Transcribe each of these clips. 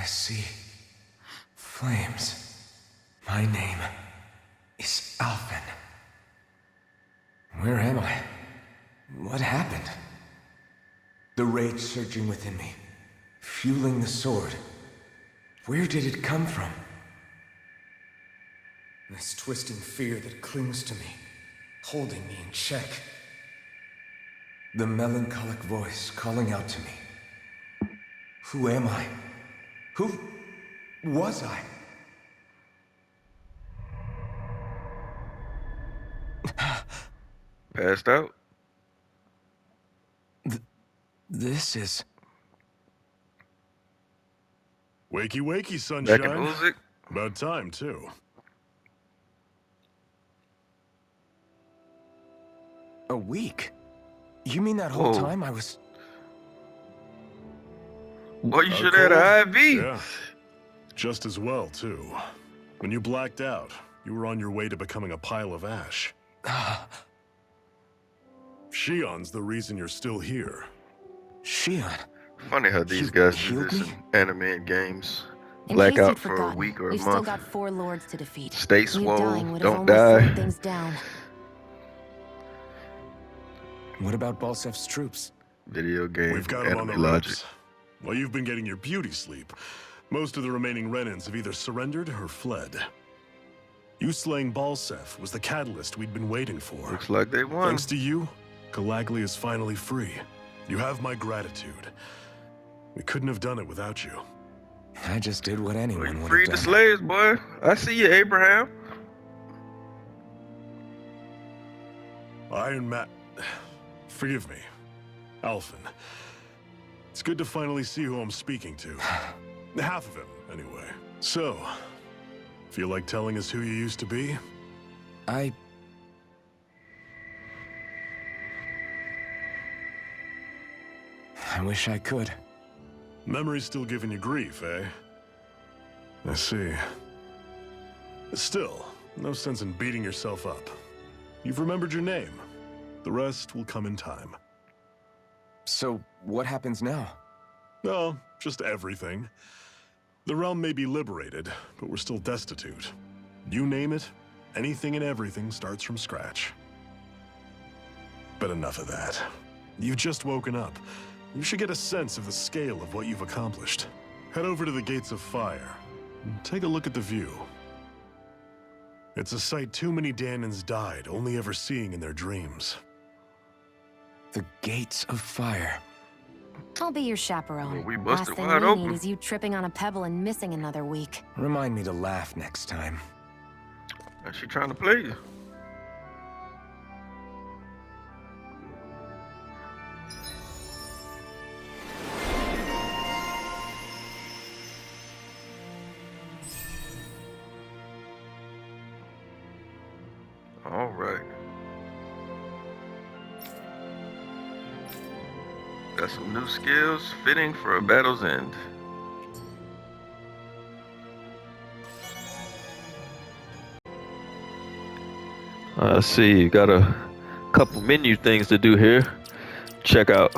see. Flames. My name is Alphen. Where am I? What happened? The rage surging within me, fueling the sword. Where did it come from? This twisting fear that clings to me, holding me in check. The melancholic voice calling out to me. Who am I? Who was I? Passed out. This is... Wakey, wakey, Back in sunshine. music. About time, too. a week? You mean that whole Whoa. time I was... Boy, you should have had an IV. Yeah. Just as well, too. When you blacked out, you were on your way to becoming a pile of ash. Shion's the reason you're still here. Shion? Funny how these You guys do healed this me? in anime and games. In Black case out you'd for a forgotten, week or a we've still month. got 4 lords to defeat. Stay You swole, dying would have don't only die. slowed things down. What about Balsef's troops? Video game We've got 'em on anime the logic. ropes. While you've been getting your beauty sleep, most of the remaining Renans have either surrendered or fled. You slaying Balsef was the catalyst we'd been waiting for. Looks like they won. Thanks to you, Galagly is finally free. You have my gratitude. We couldn't have done it without you. I just did what anyone You would freed have the done. slaves, boy. I see you, Abraham. Iron Man... Forgive me. Alphen. It's good to finally see who I'm speaking to. Half of him, anyway. So, feel like telling us who you used to be? I wish I could. Memory's still giving you grief, eh? I see. Still, no sense in beating yourself up. You've remembered your name. The rest will come in time. So, what happens now? Oh, just everything. The realm may be liberated, but we're still destitute. You name it, anything and everything starts from scratch. But enough of that. You've just woken up. You should get a sense of the scale of what you've accomplished. Head over to the Gates of Fire and take a look at the view. It's a sight too many Danans died only ever seeing in their dreams. The Gates of Fire. I'll be your chaperone. Well, we Last busted thing wide we open. need is you tripping on a pebble and missing another week. Remind me to laugh next time. And she trying to play you. All right. Got some new skills fitting for a battle's end. I see you got a couple menu things to do here. Check out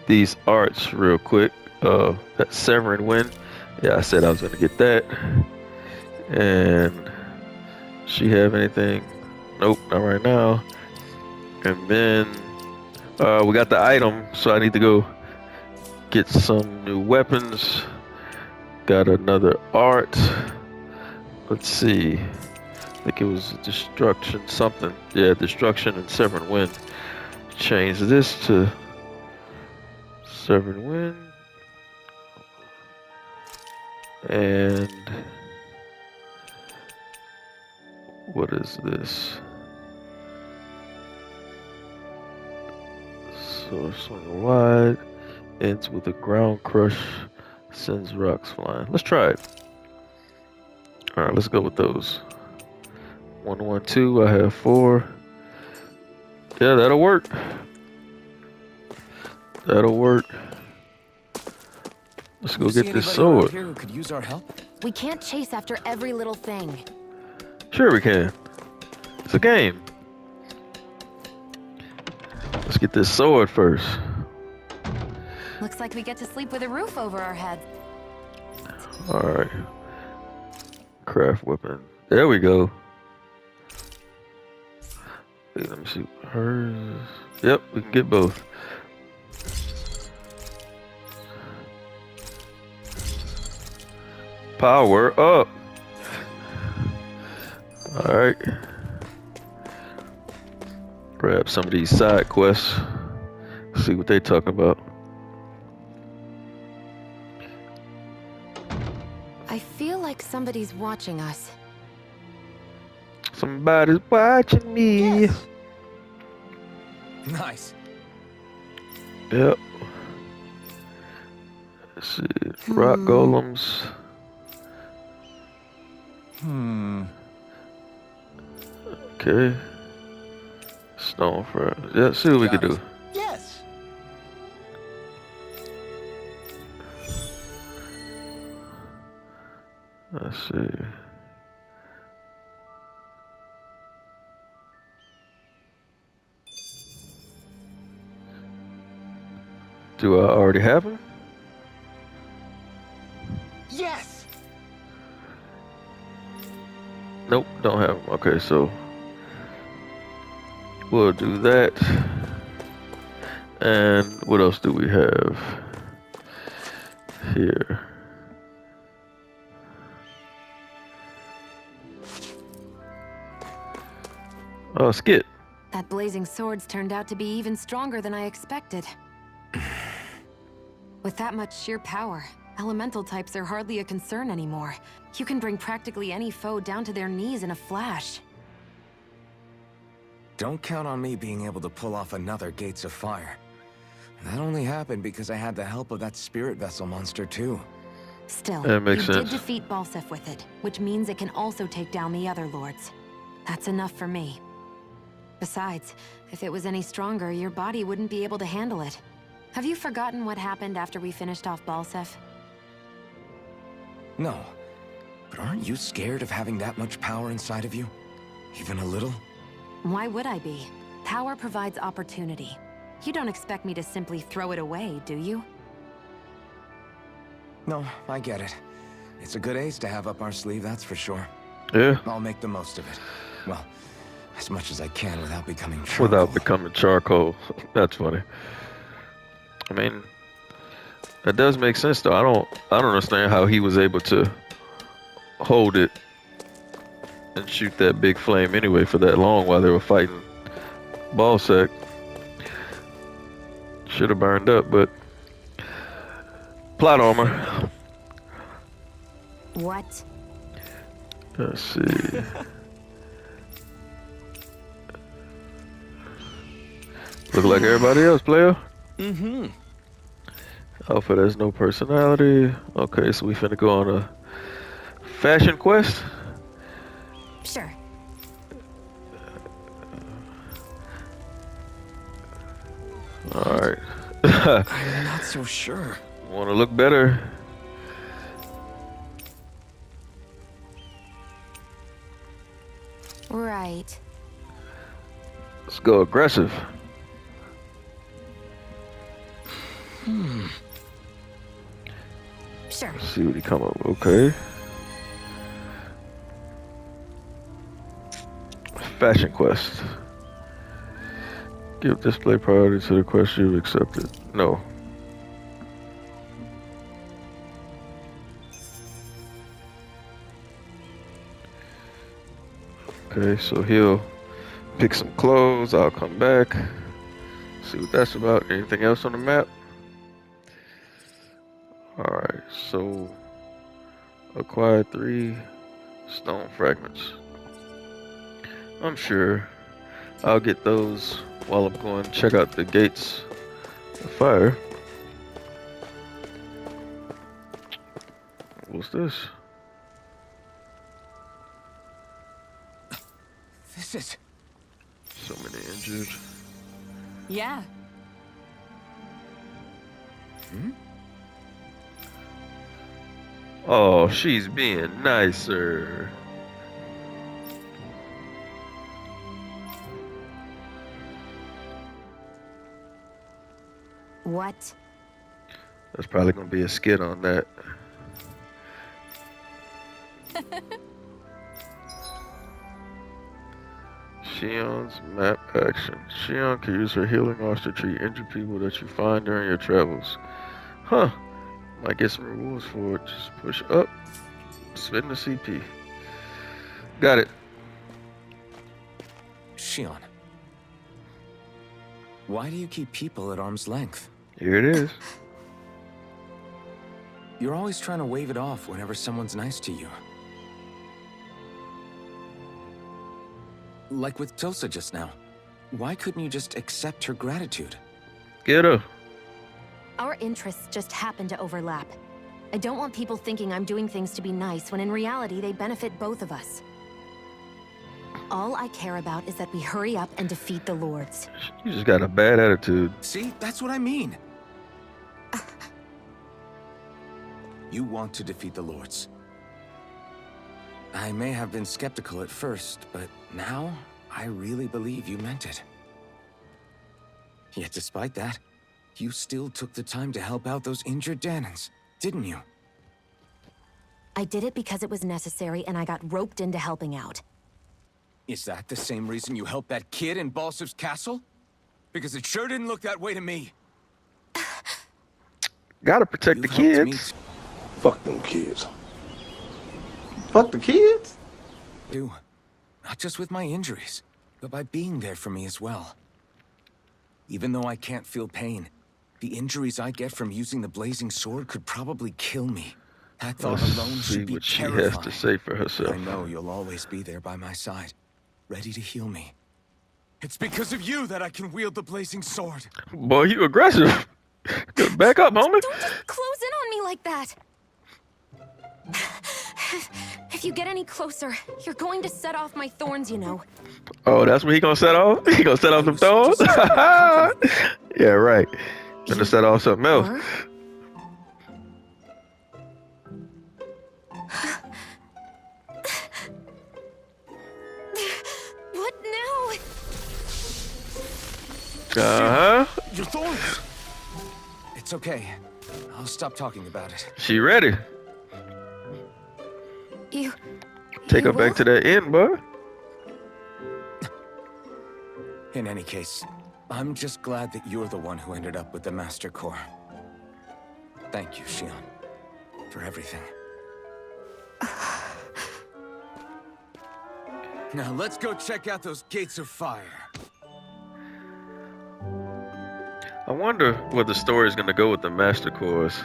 these arts real quick. That Severing Wind. Yeah, I said I was gonna get that. And she have anything? Nope, not right now. And then we got the item, so I need to go get some new weapons. Got another art. Let's see. I think it was destruction something. Yeah, destruction and Severing Wind. Change this to Severing Wind. And what is this? So swing wide, ends with a ground crush, sends rocks flying. Let's try it. Alright, let's go with those. 1, 1, 2, I have 4. Yeah, that'll work. That'll work. Let's go You see get this anybody around sword. here who could use our help? We can't chase after every little thing. Sure we can. It's a game. Let's get this sword first. Looks like we get to sleep with a roof over our heads. Alright. Craft weapon. There we go. Wait, let me see. Hers. Yep, we can get both. Power up. Alright. Grab some of these side quests. See what they talking about. I feel like somebody's watching us. Somebody's watching me. Yes. Nice. Yep. Let's see. Rock golems. Okay. Stone fragments. Yeah, see what we can do. Yes. Let's see. Do I already have them? Yes. Nope, don't have them. Okay, so we'll do that. And what else do we have here? Oh, skit. That blazing sword's turned out to be even stronger than I expected. With that much sheer power, elemental types are hardly a concern anymore. You can bring practically any foe down to their knees in a flash. Don't count on me being able to pull off another Gates of Fire. That only happened because I had the help of that spirit vessel monster too. Still, That makes you sense. did defeat Balsef with it, which means it can also take down the other lords. That's enough for me. Besides, if it was any stronger, your body wouldn't be able to handle it. Have you forgotten what happened after we finished off Balsef? No. But aren't you scared of having that much power inside of you? Even a little? Why would I be? Power provides opportunity. You don't expect me to simply throw it away, do you? No, I get it. It's a good ace to have up our sleeve, that's for sure. Yeah. I'll make the most of it. Well, as much as I can without becoming charcoal. Without becoming charcoal. That's funny. I mean, that does make sense though. I don't understand how he was able to hold it and shoot that big flame anyway for that long while they were fighting Ballsack. Should have burned up, but plot armor. What? Let's see. Look like everybody else, player. Mm-hmm. Outfit has no personality. Okay, so we finna go on a fashion quest. Sure. Alright. I'm not so sure. Wanna look better? Right. Let's go aggressive. Sure. Let's see what he come up with. Okay. Fashion quest. Give display priority to the quest you've accepted. No. Okay, so he'll pick some clothes. I'll come back. See what that's about. Anything else on the map? Alright, so acquire 3 stone fragments. I'm sure I'll get those while I'm going to check out the gates of fire. What's this? This is... So many injured. Yeah. Oh, she's being nicer. What? There's probably gonna be a skit on that. Shion's map action. Shion can use her healing arts to treat injured people that you find during your travels. Huh. Might get some rewards for it. Just push up, spend the CP. Got it. Shion, why do you keep people at arm's length? Here it is. You're always trying to wave it off whenever someone's nice to you. Like with Tilsa just now. Why couldn't you just accept her gratitude? Get her. Our interests just happen to overlap. I don't want people thinking I'm doing things to be nice when in reality they benefit both of us. All I care about is that we hurry up and defeat the Lords. You just got a bad attitude. See, that's what I mean. You want to defeat the Lords. I may have been skeptical at first, but now I really believe you meant it. Yet despite that, you still took the time to help out those injured Danans, didn't you? I did it because it was necessary and I got roped into helping out. Is that the same reason you helped that kid in Balsiv's castle? Because it sure didn't look that way to me. Gotta protect the You've helped me kids. Fuck them kids. Fuck the kids? too. Not just with my injuries, but by being there for me as well. Even though I can't feel pain, the injuries I get from using the blazing sword could probably kill me. That thought alone See should be what she terrifying. has to say for herself. I know you'll always be there by my side, ready to heal me. It's because of you that I can wield the blazing sword. Boy, you aggressive. Back up, homie. Don't just close in on me like that. If you get any closer, you're going to set off my thorns, you know. Oh, that's what he gonna set off? He gonna set off them thorns? Yeah, right. Gonna set off something else. Or- What now? Uh-huh. Your thorns! It's okay. I'll stop talking about it. She ready. You... Take you her back will? to that inn, boy. In any case, I'm just glad that you're the one who ended up with the Master Core. Thank you, Shion, for everything. Now let's go check out those gates of fire. I wonder where the story is gonna go with the Master Cores.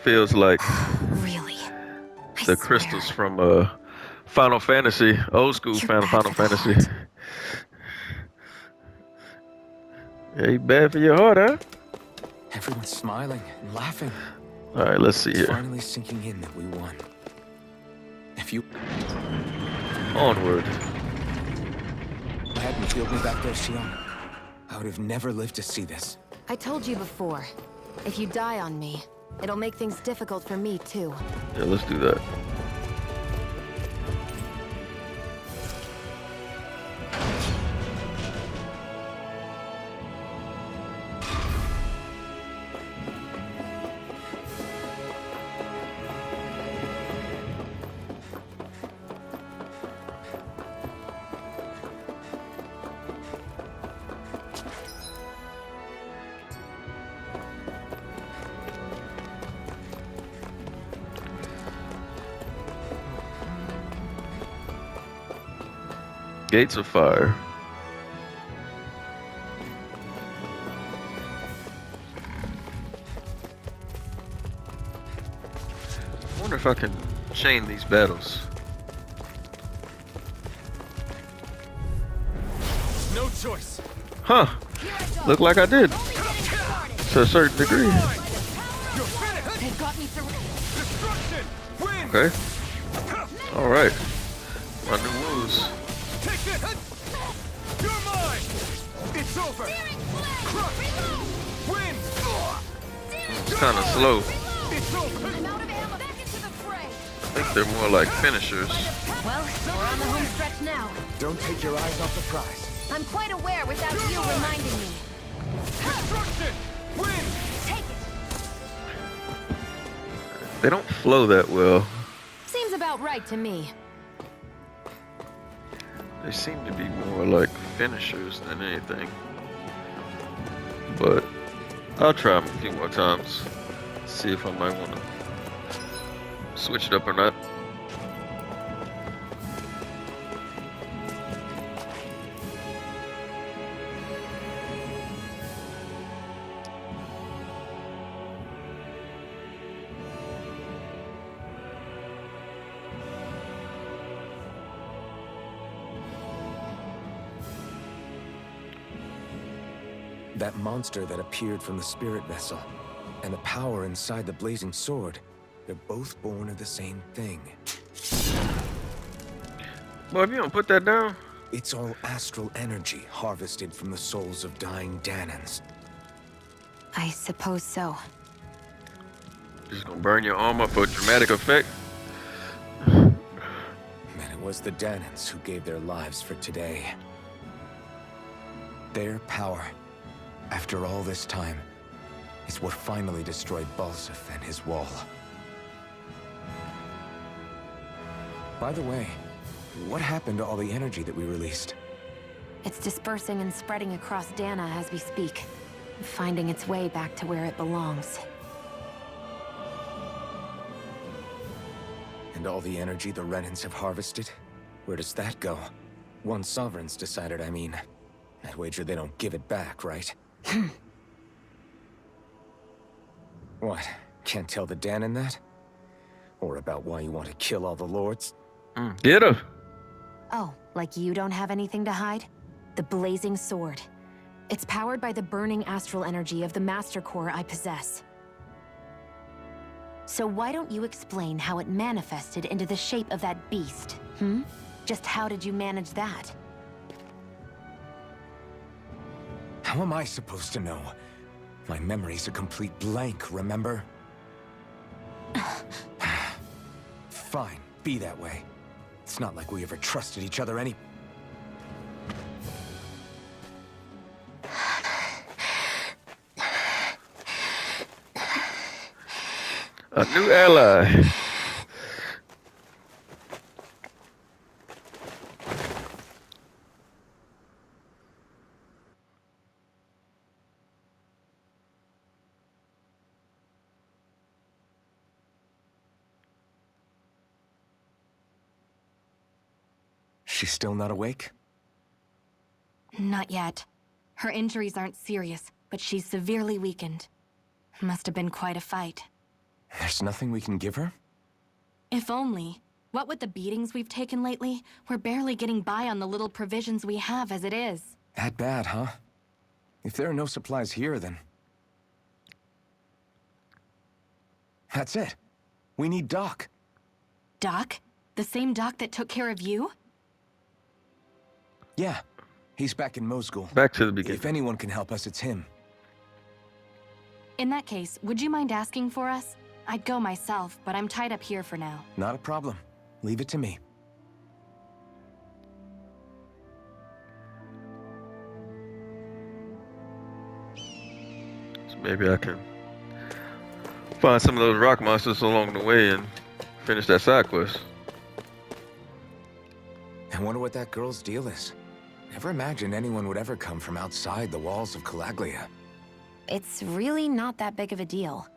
Feels like Really? I the swear. crystals from Final Fantasy, old school You're Final bad for the Fantasy. heart. Yeah, you bad for your heart, huh? Everyone's smiling and laughing. All right, let's see It's here. finally sinking in that we won. If you Onward. hadn't killed me back there, Shion, I would have never lived to see this. I told you before, if you die on me, it'll make things difficult for me too. Yeah, let's do that. Gates of Fire. I wonder if I can chain these battles. No choice. Huh. Look like I did. To a certain degree. They got me through. Destruction! Win! Okay. Alright. My new moves. Take this! You're mine! It's over! Crush! Win! It's kind of slow. It's over! I'm out of ammo. Back into the fray. I think they're more like finishers. Well, we're on the home stretch now. Don't take your eyes off the prize. I'm quite aware without you reminding me. Destruction! Win! Take it. They don't flow that well. See, about right to me. They seem to be more like finishers than anything. But I'll try them a few more times. See if I might want to switch it up or not. That monster that appeared from the spirit vessel, and the power inside the blazing sword, they're both born of the same thing. Well, if you don't put that down. It's all astral energy harvested from the souls of dying Danans. I suppose so. Just gonna burn your arm up for dramatic effect. And it was the Danans who gave their lives for today. Their power, after all this time, is what finally destroyed Balsaf and his wall. By the way, what happened to all the energy that we released? It's dispersing and spreading across Dana as we speak, finding its way back to where it belongs. And all the energy the Renans have harvested? Where does that go? Once Sovereign's decided, I mean. I'd wager they don't give it back, right? What? Can't tell the Danan that? Or about why you want to kill all the lords? Get her. Oh, like you don't have anything to hide? The blazing sword. It's powered by the burning astral energy of the Master Core I possess. So why don't you explain how it manifested into the shape of that beast, Just how did you manage that? How am I supposed to know? My memory's a complete blank, remember? Fine, be that way. It's not like we ever trusted each other any... A new ally. She's still not awake? Not yet. Her injuries aren't serious, but she's severely weakened. Must have been quite a fight. There's nothing we can give her? If only. What with the beatings we've taken lately, we're barely getting by on the little provisions we have as it is. That bad, huh? If there are no supplies here, then... That's it. We need Doc. Doc? The same Doc that took care of you? Yeah. He's back in Mosgul. Back to the beginning. If anyone can help us, it's him. In that case, would you mind asking for us? I'd go myself, but I'm tied up here for now. Not a problem. Leave it to me. So maybe I can find some of those rock monsters along the way and finish that side quest. I wonder what that girl's deal is. Never imagined anyone would ever come from outside the walls of Cylaglia. It's really not that big of a deal.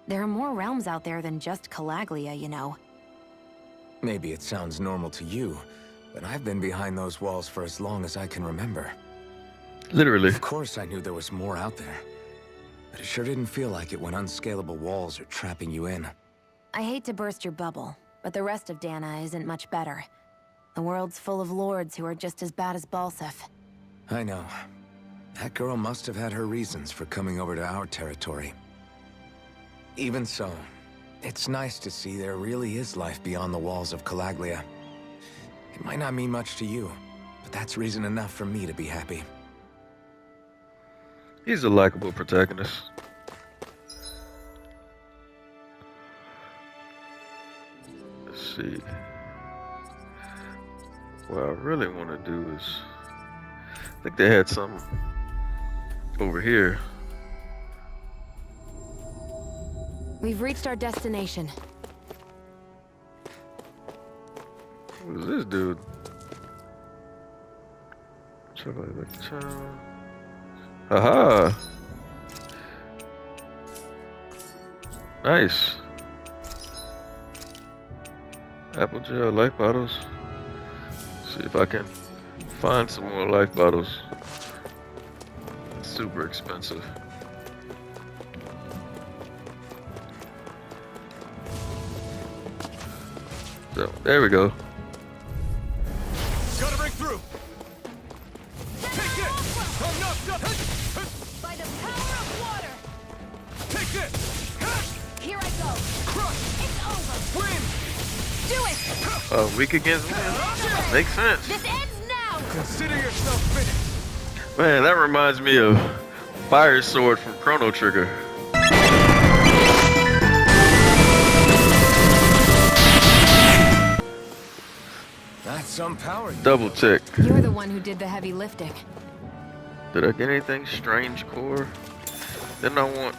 There are more realms out there than just Cylaglia, you know. Maybe it sounds normal to you, but I've been behind those walls for as long as I can remember. Literally. Of course I knew there was more out there, but it sure didn't feel like it when unscalable walls are trapping you in. I hate to burst your bubble, but the rest of Dana isn't much better. The world's full of lords who are just as bad as Balsaf. I know. That girl must have had her reasons for coming over to our territory. Even so, it's nice to see there really is life beyond the walls of Cylaglia. It might not mean much to you, but that's reason enough for me to be happy. He's a likable protagonist. Let's see. What I really want to do is... I think they had something over here. We've reached our destination. Who's this dude? Chocolate like town. Aha! Nice. Apple gel life bottles. See if I can find some more life bottles. Super expensive. So there we go. Gotta break through. Take it. By the power of water! Take it. Here I go! Crush. It's over! Win. Do it! Weak against wind. Makes sense. This ends now! Consider yourself finished. Man, that reminds me of Fire Sword from Chrono Trigger. That's some power. Double check. You're the one who did the heavy lifting. Did I get anything? Strange core? Didn't I want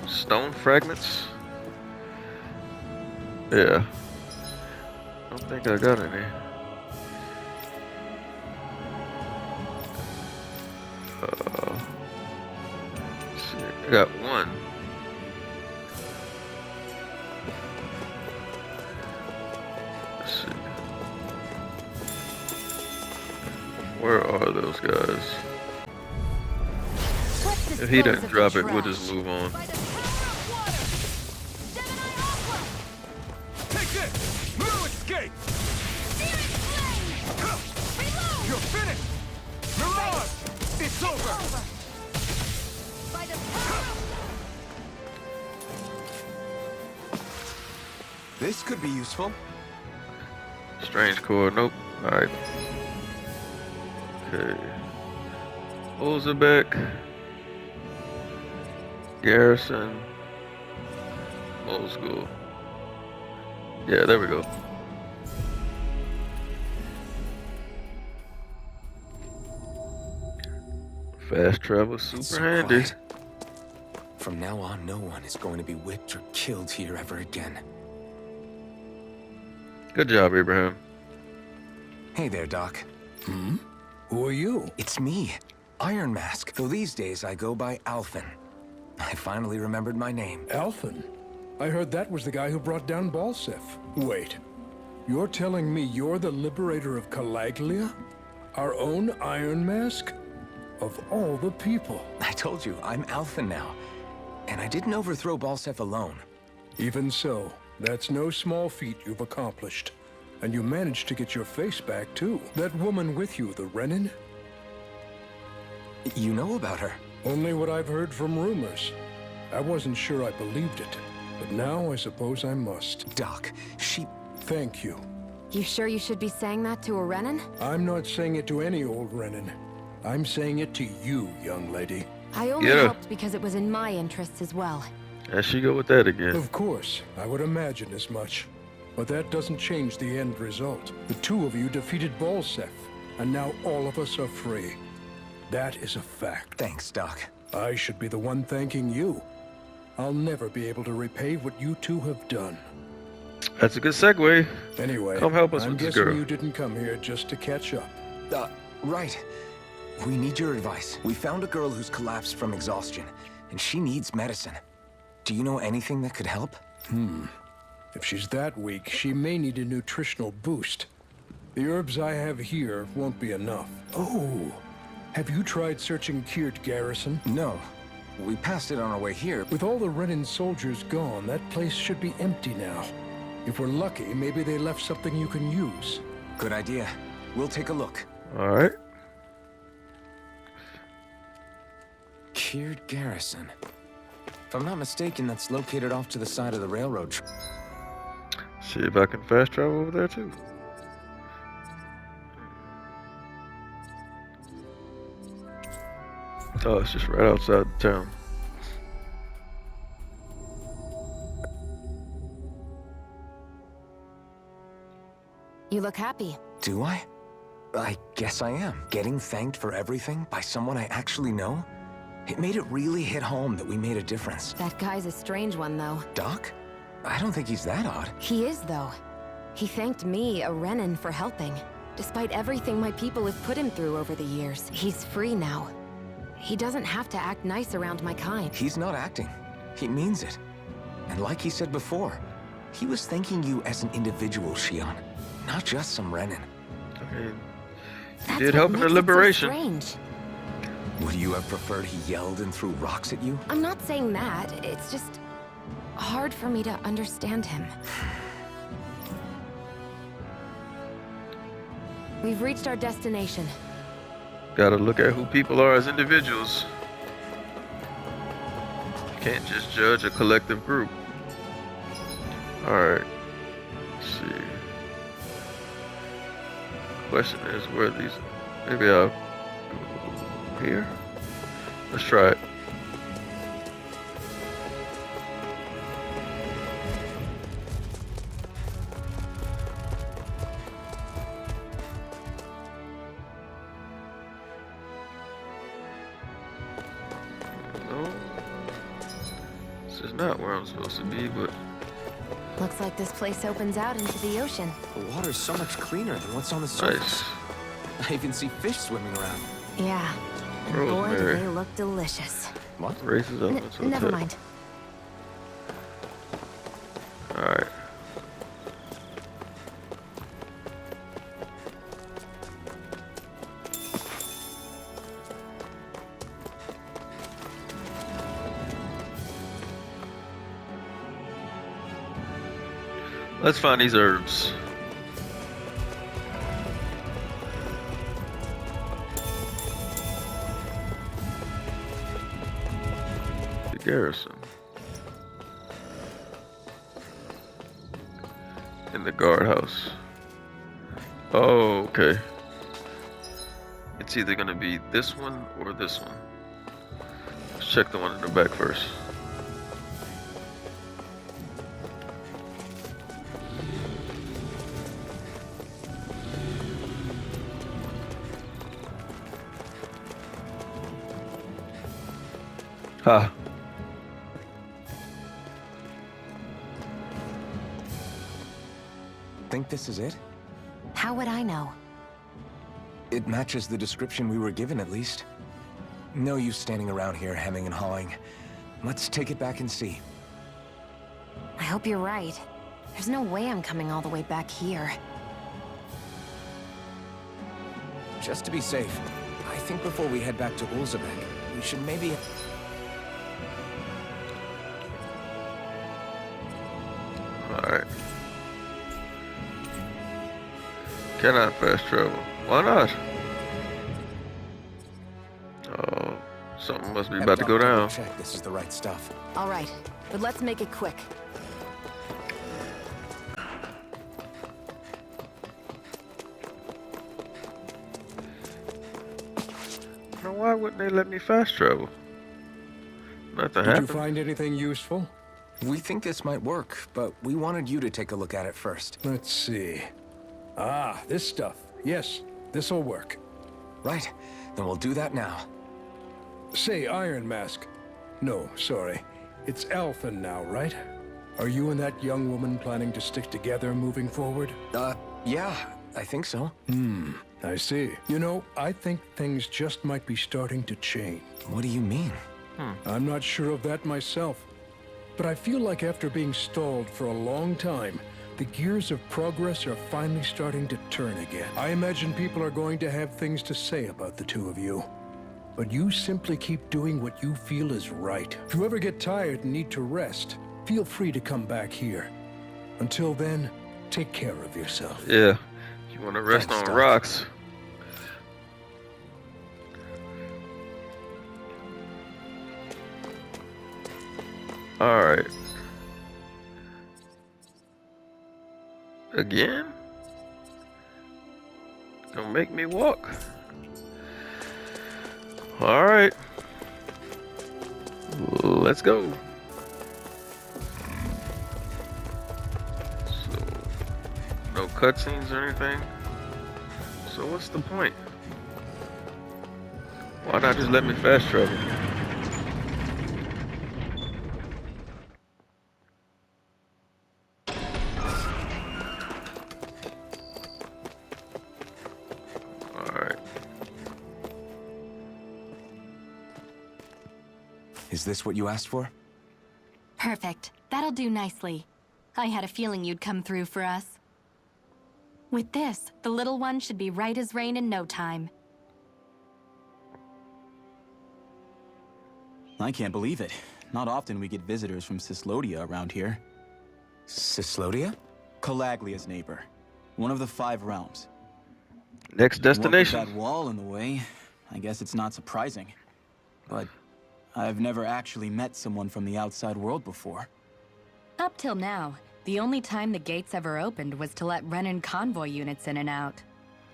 stone fragments? Yeah. I don't think I got any. Let's see. I got one. Let's see. Where are those guys? Let's If he dispose doesn't of drop the it, we'll trash. just move on. By the power of water! Gemini Aqua! Take it. No escape. Searing flame! Reload! You're finished. Mirage. It's over. By the power of... This could be useful. Strange core, nope. Alright. Okay. Olzebek. Garrison. Old school. Yeah, there we go. Fast travel, super It's so handy. quiet. From now on, no one is going to be whipped or killed here ever again. Good job, Abraham. Hey there, Doc. Who are you? It's me, Iron Mask, though these days I go by Alphen. I finally remembered my name. Alphen? I heard that was the guy who brought down Balsef. Wait, you're telling me you're the liberator of Calaglia? Our own Iron Mask? Of all the people. I told you, I'm Alphen now. And I didn't overthrow Balsef alone. Even so, that's no small feat you've accomplished. And you managed to get your face back, too. That woman with you, the Renin? You know about her? Only what I've heard from rumors. I wasn't sure I believed it, but now I suppose I must. Doc, she... Thank you. You sure you should be saying that to a Renin? I'm not saying it to any old Renin. I'm saying it to you, young lady. I only Yeah. helped because it was in my interests as well. There she go with that again. Of course, I would imagine as much. But that doesn't change the end result. The two of you defeated Balsef, and now all of us are free. That is a fact. Thanks, Doc. I should be the one thanking you. I'll never be able to repay what you two have done. That's a good segue. Anyway, Come help us I'm with this guessing girl. you didn't come here just to catch up. Right. We need your advice. We found a girl who's collapsed from exhaustion, and she needs medicine. Do you know anything that could help? If she's that weak, she may need a nutritional boost. The herbs I have here won't be enough. Oh, have you tried searching Kirt Garrison? No. We passed it on our way here. With all the Renin soldiers gone, that place should be empty now. If we're lucky, maybe they left something you can use. Good idea. We'll take a look. Alright. Kirt Garrison. If I'm not mistaken, that's located off to the side of the railroad track. See if I can fast travel over there too. Oh, it's just right outside the town. You look happy. Do I? I guess I am. Getting thanked for everything by someone I actually know? It made it really hit home that we made a difference. That guy's a strange one, though. Doc? I don't think he's that odd. He is, though. He thanked me, a Renan, for helping. Despite everything my people have put him through over the years, he's free now. He doesn't have to act nice around my kind. He's not acting. He means it. And like he said before, he was thanking you as an individual, Shion, not just some Renan. I mean, That's he did what help in the makes it so liberation. strange. Would you have preferred he yelled and threw rocks at you? I'm not saying that. It's just hard for me to understand him. We've reached our destination. Gotta look at who people are as individuals. Can't just judge a collective group. Alright. Let's see. Question is where these. Maybe I'll go here. Let's try it. No. This is not where I'm supposed to be, but Looks like this place opens out into the ocean. The water's so much cleaner than what's on the surface. nice. I even see fish swimming around. Yeah. And boy, do Rosemary. they look delicious. What? Races up into the Never tip. mind. Alright. Let's find these herbs. The garrison. In the guardhouse. Oh, okay. It's either gonna be this one or this one. Let's check the one in the back first. Ha. Think this is it? How would I know? It matches the description we were given, at least. No use standing around here hemming and hawing. Let's take it back and see. I hope you're right. There's no way I'm coming all the way back here. Just to be safe, I think before we head back to Ulzabek, we should maybe... Alright. Cannot fast travel. Why not? Oh, something must be about to go down. Check this is the right stuff. All right, but let's make it quick. Now, why wouldn't they let me fast travel? Nothing Did you happened. find anything useful? We think this might work, but we wanted you to take a look at it first. Let's see. Ah, this stuff. Yes, this'll work. Right, then we'll do that now. Say, Iron Mask. No, sorry. It's Alphen now, right? Are you and that young woman planning to stick together moving forward? Yeah, I think so. I see. You know, I think things just might be starting to change. What do you mean? I'm not sure of that myself. But I feel like after being stalled for a long time, the gears of progress are finally starting to turn again. I imagine people are going to have things to say about the two of you. But you simply keep doing what you feel is right. If you ever get tired and need to rest, feel free to come back here. Until then, take care of yourself. Yeah. You want to rest Thanks, on Doc. rocks. Alright. Again? Gonna make me walk. Alright. Let's go. So, no cutscenes or anything. So what's the point? Why not just let me fast travel? Is this what you asked for? Perfect. That'll do nicely. I had a feeling you'd come through for us. With this, the little one should be right as rain in no time. I can't believe it. Not often we get visitors from Cyslodia around here. Cyslodia? Calaglia's neighbor. One of the 5 realms. Next What destination. with that wall in the way, I guess it's not surprising. But I've never actually met someone from the outside world before. Up till now, the only time the gates ever opened was to let Renan convoy units in and out.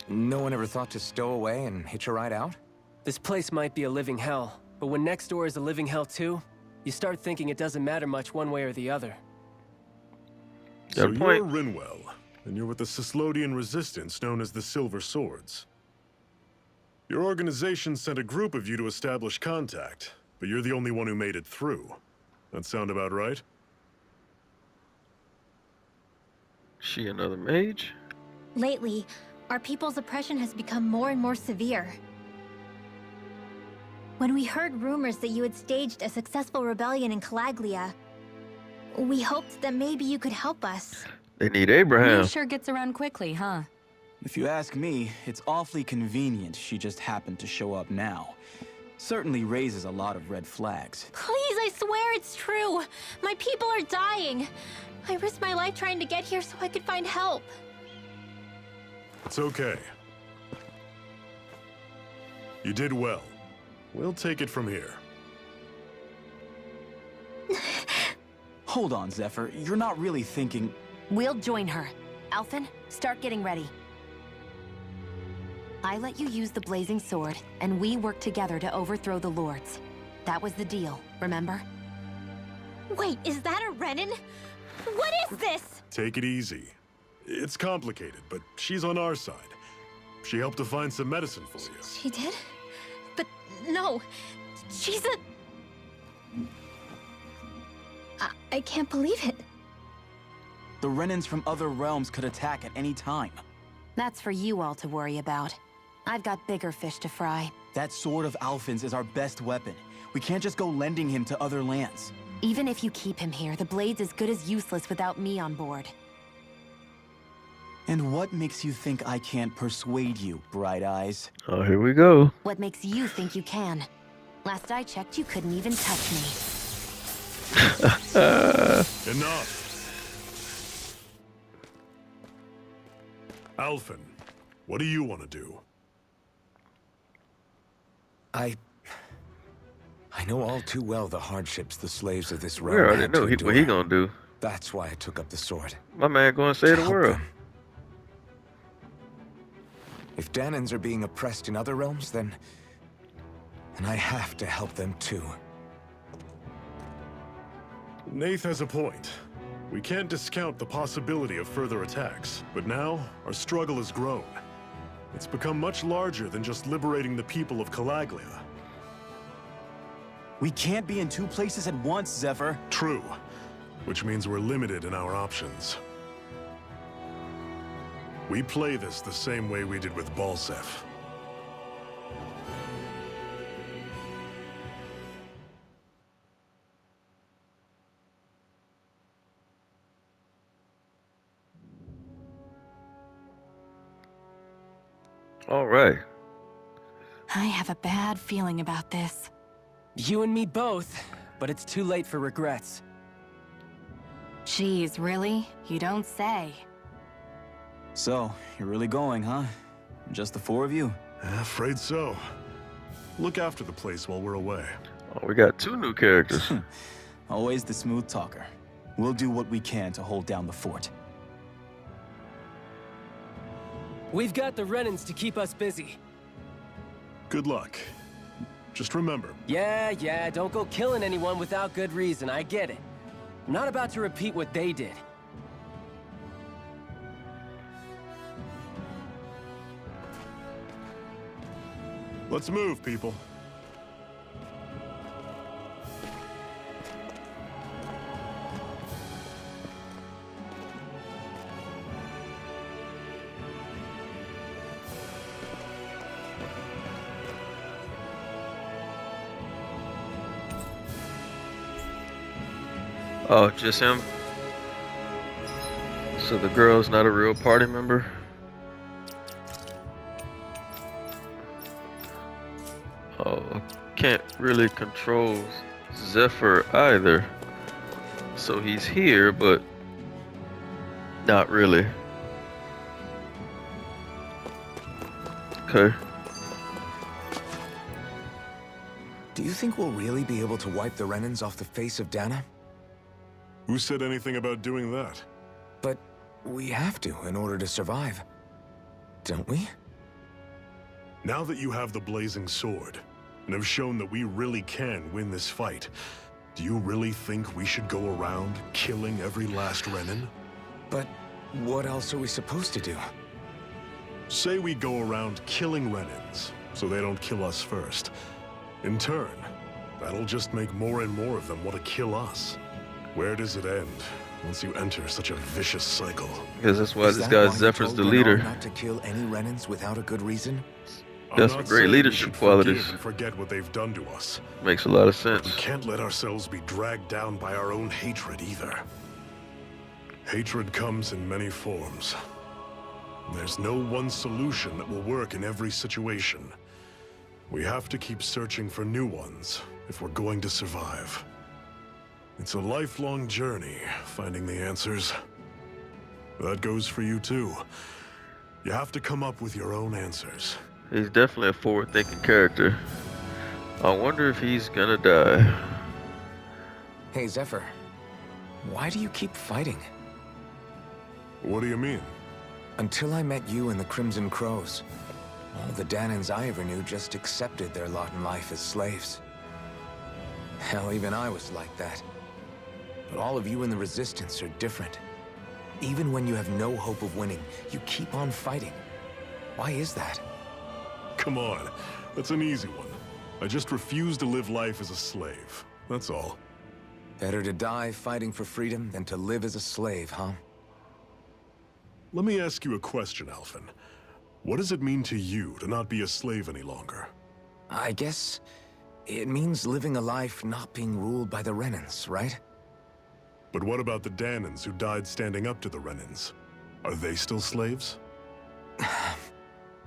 No one ever thought to stow away and hitch a ride out? This place might be a living hell, but when next door is a living hell too, you start thinking it doesn't matter much one way or the other. So Got a point. you're Rinwell, and you're with the Cyslodian resistance known as the Silver Swords. Your organization sent a group of you to establish contact, but you're the only one who made it through. That sound about right? She another mage? Lately, our people's oppression has become more and more severe. When we heard rumors that you had staged a successful rebellion in Calaglia, we hoped that maybe you could help us. They need Abraham. News sure gets around quickly, huh? If you ask me, it's awfully convenient she just happened to show up now. Certainly raises a lot of red flags. Please, I swear it's true. My people are dying. I risked my life trying to get here so I could find help. It's okay. You did well. We'll take it from here. Hold on, Zephyr. You're not really thinking... We'll join her. Alphen, start getting ready. I let you use the blazing sword, and we worked together to overthrow the lords. That was the deal, remember? Wait, is that a Renan? What is this? Take it easy. It's complicated, but she's on our side. She helped to find some medicine for you. She did? But no, she's a... I can't believe it. The Renans from other realms could attack at any time. That's for you all to worry about. I've got bigger fish to fry. That sword of Alphen's is our best weapon. We can't just go lending him to other lands. Even if you keep him here, the blade's as good as useless without me on board. And what makes you think I can't persuade you, Bright Eyes? Oh, here we go. What makes you think you can? Last I checked, you couldn't even touch me. Enough! Alphen, what do you want to do? I know all too well the hardships the slaves of this We realm already had to know what he endure. gonna do. That's why I took up the sword. My man gonna save To the help world. them. If Danans are being oppressed in other realms, then I have to help them too. Nath has a point. We can't discount the possibility of further attacks, but now our struggle has grown. It's become much larger than just liberating the people of Calaglia. We can't be in 2 places at once, Zephyr. True, which means we're limited in our options. We play this the same way we did with Balsef. All right. I have a bad feeling about this. You and me both, but it's too late for regrets. Jeez, really? You don't say. So, you're really going, huh? Just the 4 of you? Afraid so. Look after the place while we're away. Oh, we got 2 new characters. Always the smooth talker. We'll do what we can to hold down the fort. We've got the Renans to keep us busy. Good luck. Just remember, Yeah, don't go killing anyone without good reason, I get it. I'm not about to repeat what they did. let's move, people. Oh, just him? So the girl's not a real party member? Oh, can't really control Zephyr either. So he's here, but not really. Okay. Do you think we'll really be able to wipe the Renans off the face of Dana? Who said anything about doing that? But we have to in order to survive. Don't we? Now that you have the blazing sword, and have shown that we really can win this fight, do you really think we should go around killing every last Renan? But what else are we supposed to do? Say we go around killing Renans, so they don't kill us first. In turn, that'll just make more and more of them want to kill us. Where does it end once you enter such a vicious cycle? Because that's why this guy Zephyr's the leader. Not to kill any Renans without a good reason? Got some great leadership qualities. Forget what they've done to us. Makes a lot of sense. We can't let ourselves be dragged down by our own hatred either. Hatred comes in many forms. There's no one solution that will work in every situation. We have to keep searching for new ones if we're going to survive. It's a lifelong journey, finding the answers. That goes for you too. You have to come up with your own answers. He's definitely a forward-thinking character. I wonder if he's gonna die. Hey, Zephyr. Why do you keep fighting? What do you mean? Until I met you and the Crimson Crows, all the Danans I ever knew just accepted their lot in life as slaves. Hell, even I was like that. But all of you in the Resistance are different. Even when you have no hope of winning, you keep on fighting. Why is that? Come on, that's an easy one. I just refuse to live life as a slave, that's all. Better to die fighting for freedom than to live as a slave, huh? Let me ask you a question, Alphen. What does it mean to you to not be a slave any longer? I guess it means living a life not being ruled by the Renans, right? But what about the Danans who died standing up to the Renans? Are they still slaves?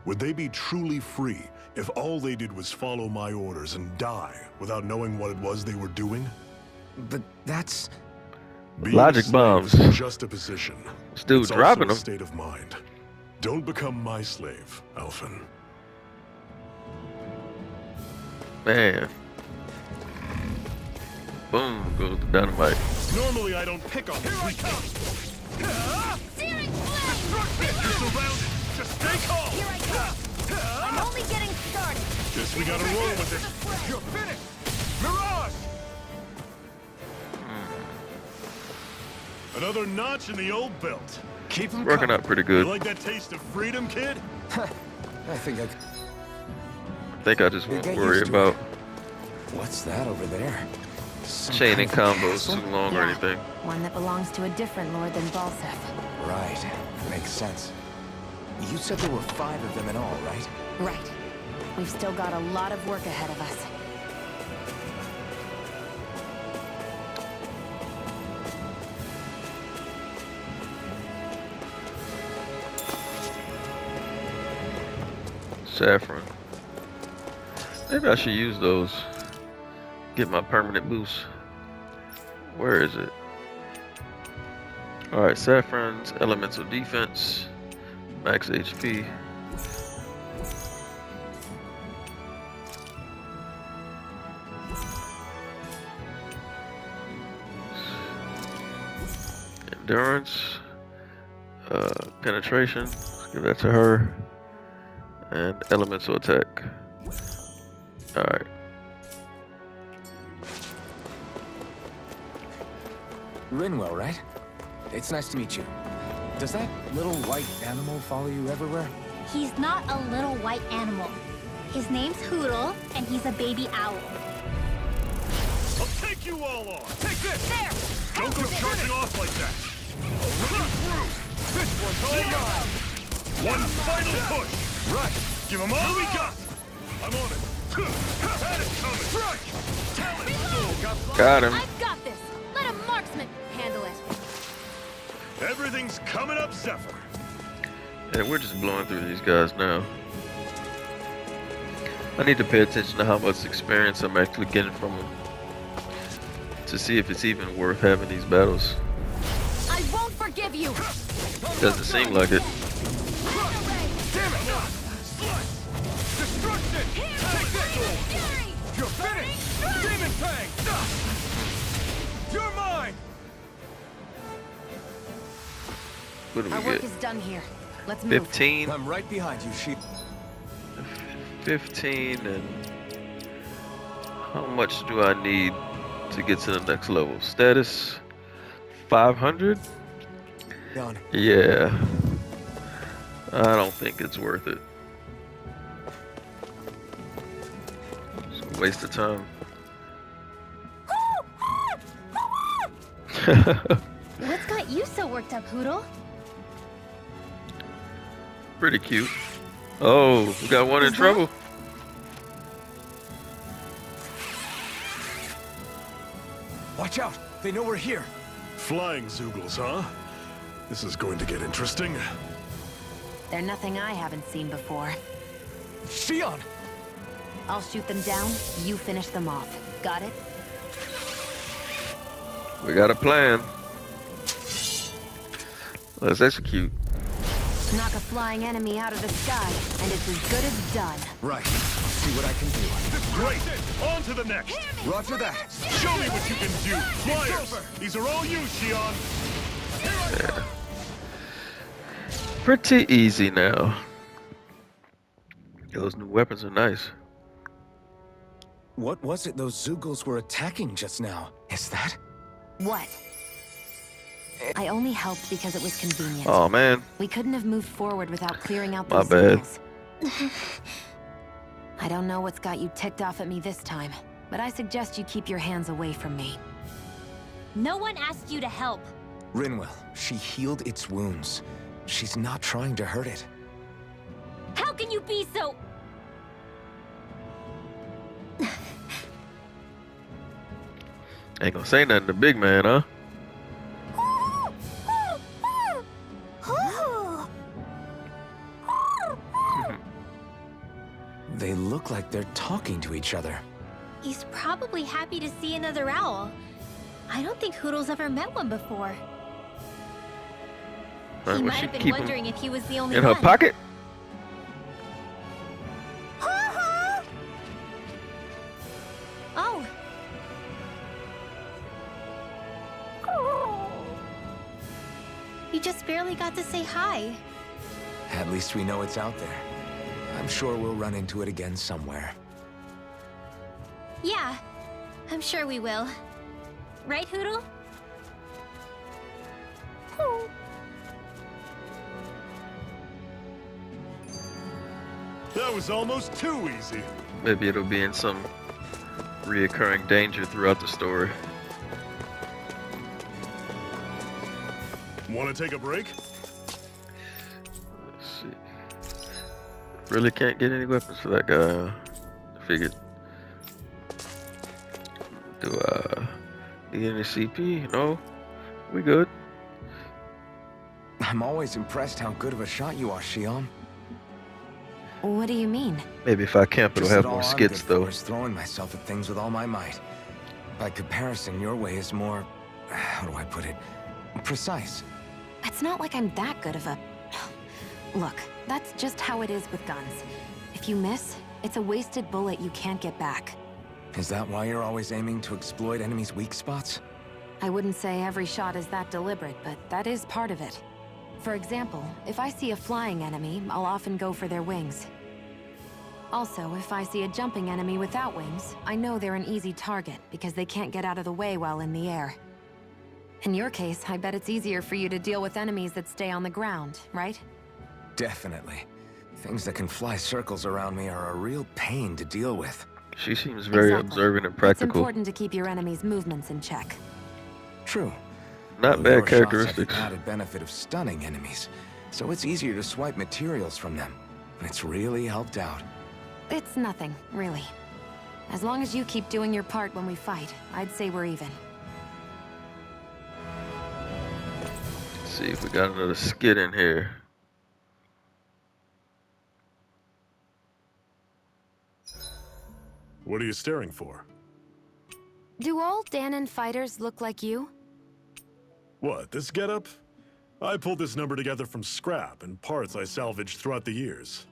Would they be truly free if all they did was follow my orders and die without knowing what it was they were doing? But that's... Being Logic a slave bombs. isn't just a position. Still It's dropping also a them. state of mind. Don't become my slave, Alphen. Man. Boom, goes the dynamite. Normally I don't pick on this weak Searing You're surrounded. Just stay calm. Here I come! I'm only getting started! Guess we gotta roll with it. You're finished. Mirage! Another notch in the old belt. Keep them Working out pretty good. You like that taste of freedom, kid? I think I just won't get worry used to about What's that over there? Some chaining kind of combos castle? too long or Yeah. anything. One that belongs to a different lord than Balsef. Right. Makes sense. You said there were 5 of them in all, right? Right. We've still got a lot of work ahead of us. Saffron. Maybe I should use those. Get my permanent boost. Where is it? Alright, Saffron's elemental defense. Max HP. Endurance. Penetration. Let's give that to her. And elemental attack. Alright. Rinwell, right? It's nice to meet you. Does that little white animal follow you everywhere? He's not a little white animal. His name's Hoodle, and he's a baby owl. I'll take you all on. Take this. There! Don't go charging off like that. I'll run through. This one's all mine. One final push. Right. Give them all we got. I'm on it. Had it coming. Right. Talent. Got him. I've got this! Let a marksman Everything's coming up, Zephyr. Yeah, we're just blowing through these guys now. I need to pay attention to how much experience I'm actually getting from them to see if it's even worth having these battles. I won't forgive you! Doesn't seem like it. Damn it! Destruction! Take this! You're finished! Demon Fang! You're mine! What do Our we work get? is done here. Let's move. 15? I'm right behind you, she. 15, and how much do I need to get to the next level? Status 500? Done. Yeah. I don't think it's worth it. It's a waste of time. What's got you so worked up, Hoodle? Pretty cute. Oh, we got one in trouble. Watch out! They know we're here. Flying Zoogles, huh? This is going to get interesting. They're nothing I haven't seen before. Shion! I'll shoot them down, you finish them off. Got it? We got a plan. Let's execute. Knock a flying enemy out of the sky, and it's as good as done. Right. I'll see what I can do. Great! On to the next! Roger that. Show me what you can do! Flyers! These are all you, Shion! Yeah. Pretty easy now. Yeah, those new weapons are nice. What was it those Zoogles were attacking just now? Is that? What? I only helped because it was convenient. Oh man. We couldn't have moved forward without clearing out My those bad. signals. I don't know what's got you ticked off at me this time, but I suggest you keep your hands away from me. No one asked you to help. Rinwell, she healed its wounds. She's not trying to hurt it. How can you be so... Ain't gonna say nothing to big man, huh? They look like they're talking to each other. He's probably happy to see another owl. I don't think Hoodle's ever met one before. He Well, might she have been keep 'em wondering if he was the only in one. her pocket. Oh. You just barely got to say hi. At least we know it's out there. I'm sure we'll run into it again somewhere. Yeah, I'm sure we will. Right, Hoodle? That was almost too easy. Maybe it'll be in some reoccurring danger throughout the story. Want to take a break? Let's see. Really can't get any weapons for that guy. I figured. Do I need any CP? No? We good. I'm always impressed how good of a shot you are, Shion. What do you mean? Maybe if I camp, it'll Just have that more all I'm skits, good for though. is throwing myself at things with all my might. By comparison, your way is more... how do I put it? Precise. It's not like I'm that good of a... Look, that's just how it is with guns. If you miss, it's a wasted bullet you can't get back. Is that why you're always aiming to exploit enemies' weak spots? I wouldn't say every shot is that deliberate, but that is part of it. For example, if I see a flying enemy, I'll often go for their wings. Also, if I see a jumping enemy without wings, I know they're an easy target because they can't get out of the way while in the air. In your case, I bet it's easier for you to deal with enemies that stay on the ground, right? Definitely. Things that can fly circles around me are a real pain to deal with. She seems very Exactly. observant and It's practical. important to keep your enemy's movements in check. True. Not Though bad your shots have characteristics. the added benefit of stunning enemies, so it's easier to swipe materials from them. It's really helped out. It's nothing, really. As long as you keep doing your part when we fight, I'd say we're even. see if we got another skit in here. What are you staring for? Do all Danon fighters look like you? What, this getup? I pulled this number together from scrap and parts I salvaged throughout the years.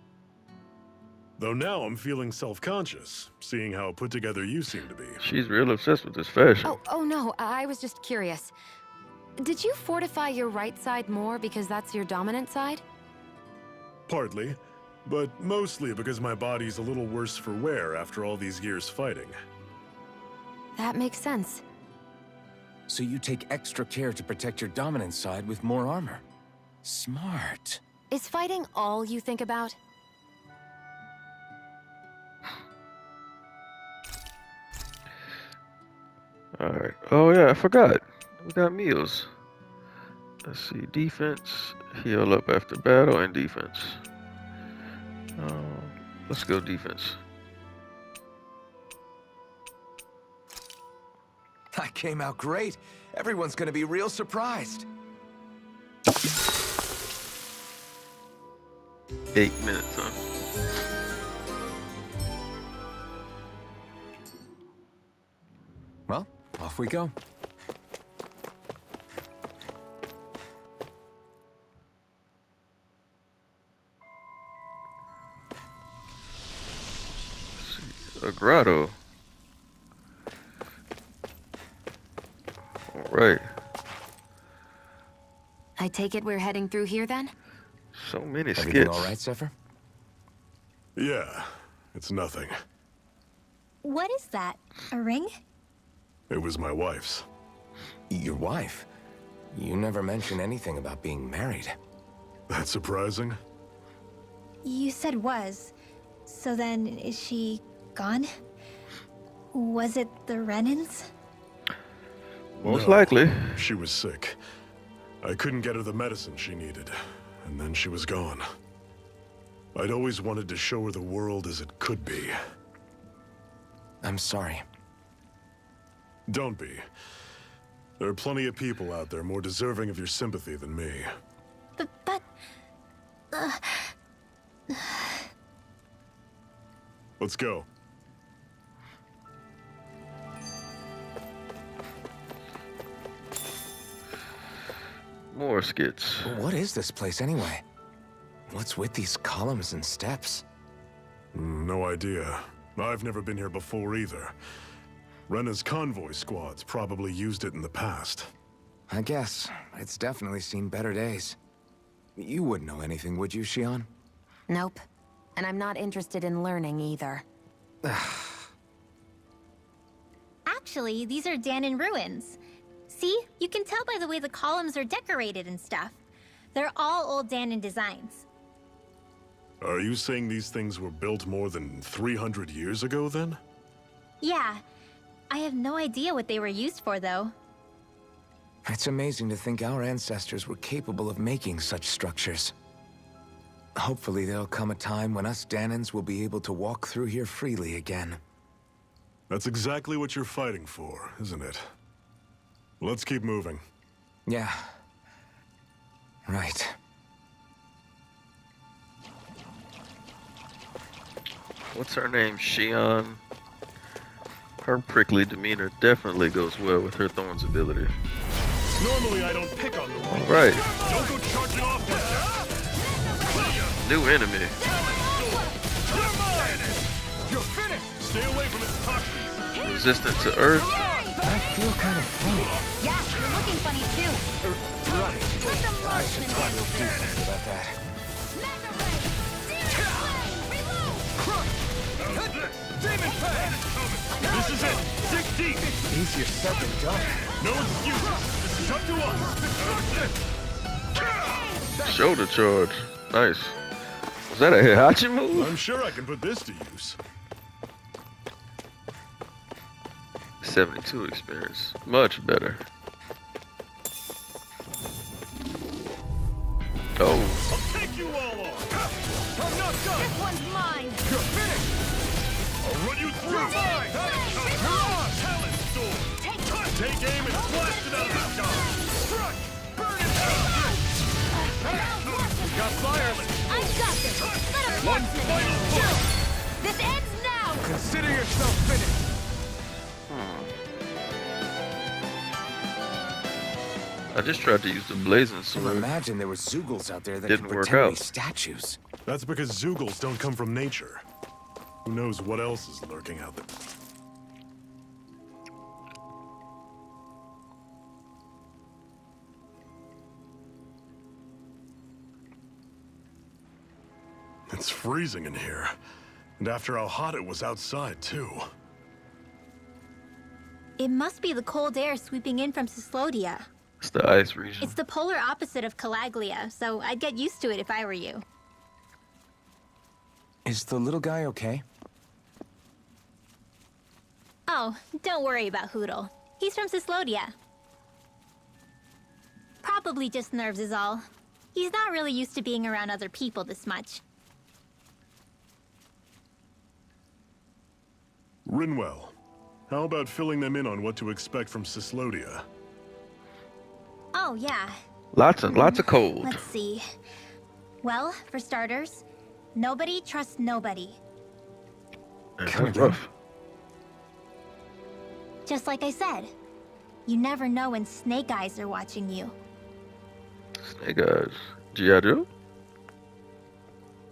Though now I'm feeling self-conscious, seeing how put together you seem to be. She's real obsessed with this fashion. Oh no, I was just curious. Did you fortify your right side more because that's your dominant side? Partly, but mostly because my body's a little worse for wear after all these years fighting. That makes sense. So you take extra care to protect your dominant side with more armor. Smart. Is fighting all you think about? Alright. Oh yeah, I forgot. We got meals. Let's see. Defense. Heal up after battle and defense. Let's go defense. I came out great. Everyone's gonna be real surprised. 8 minutes, huh? Well, off we go. A grotto. Alright. I take it we're heading through here then? So many skits. Everything all right, Zephyr? Yeah, it's nothing. What is that? A ring? It was my wife's. Your wife? You never mentioned anything about being married. That's surprising? You said was. So then, is she gone? Was it the Renans? Most No, likely. She was sick. I couldn't get her the medicine she needed, and then she was gone. I'd always wanted to show her the world as it could be. I'm sorry. Don't be. There are plenty of people out there more deserving of your sympathy than me. But... Let's go. More skits. What is this place anyway? What's with these columns and steps? No idea. I've never been here before either. Rena's convoy squads probably used it in the past. I guess. It's definitely seen better days. You wouldn't know anything, would you, Xion? Nope. And I'm not interested in learning either. Actually, these are Danon ruins. See? You can tell by the way the columns are decorated and stuff. They're all old Danon designs. Are you saying these things were built more than 300 years ago, then? Yeah. I have no idea what they were used for, though. It's amazing to think our ancestors were capable of making such structures. Hopefully there'll come a time when us Danons will be able to walk through here freely again. That's exactly what you're fighting for, isn't it? Let's keep moving. Yeah. Right. What's her name? Xion. Her prickly demeanor definitely goes well with her Thorn's ability. Normally I don't pick on the wrong. Alright. Don't go charging off like that. New enemy. You're finished. Stay away from its toxins. Resistant to Earth. I feel kind of funny. Yeah, you're looking funny too. Right. Put some I lotion should in probably you. do something about that. Mega ray. Demon Fang! This is it. Dig deep. Easier said than done. No excuses. This is up to us. Shoulder charge. Nice. Was that a Heihachi move? I'm sure I can put this to use. 72 experience. Much better. Oh. I'll take you all on. I'm not done. This one's mine. You're finished. I'll run you through. Mine. Talent storm. Take aim and blast it out of the sky. Strike. Burn it out. I just tried to use the blazing I sword. imagine there were Zoogles out there that Didn't could work pretend to out. be statues. That's because Zoogles don't come from nature. Who knows what else is lurking out there? It's freezing in here. And after how hot it was outside, too. It must be the cold air sweeping in from Cyslodia. It's the ice region. It's the polar opposite of Calaglia, so I'd get used to it if I were you. Is the little guy okay? Oh, don't worry about Hootle. He's from Cyslodia. Probably just nerves is all. He's not really used to being around other people this much. Rinwell, how about filling them in on what to expect from Cyslodia? Oh, yeah. Lots of cold. Let's see. Well, for starters, nobody trusts nobody. And Come that's again. rough. Just like I said, you never know when Snake Eyes are watching you. Snake Eyes. G.I. Joe?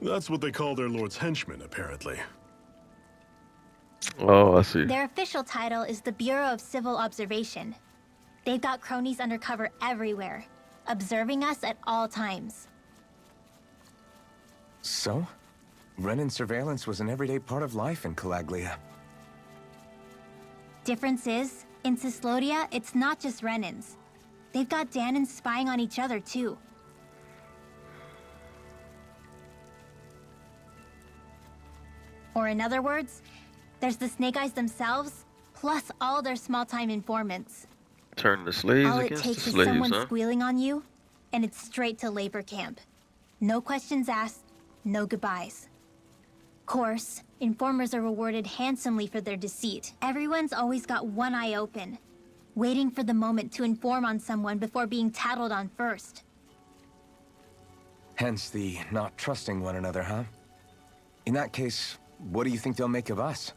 That's what they call their lord's henchmen, apparently. Oh, I see. Their official title is the Bureau of Civil Observation. They've got cronies undercover everywhere, observing us at all times. So? Renin surveillance was an everyday part of life in Calaglia. Difference is, in Cyslodia, it's not just Renins. They've got Danins spying on each other, too. Or in other words, there's the Snake Eyes themselves, plus all their small-time informants. Turn the slaves All it against the takes is slaves, someone huh? squealing on you, and it's straight to labor camp. No questions asked, no goodbyes. Course, informers are rewarded handsomely for their deceit. Everyone's always got one eye open, waiting for the moment to inform on someone before being tattled on first. Hence the not trusting one another, huh? In that case, what do you think they'll make of us?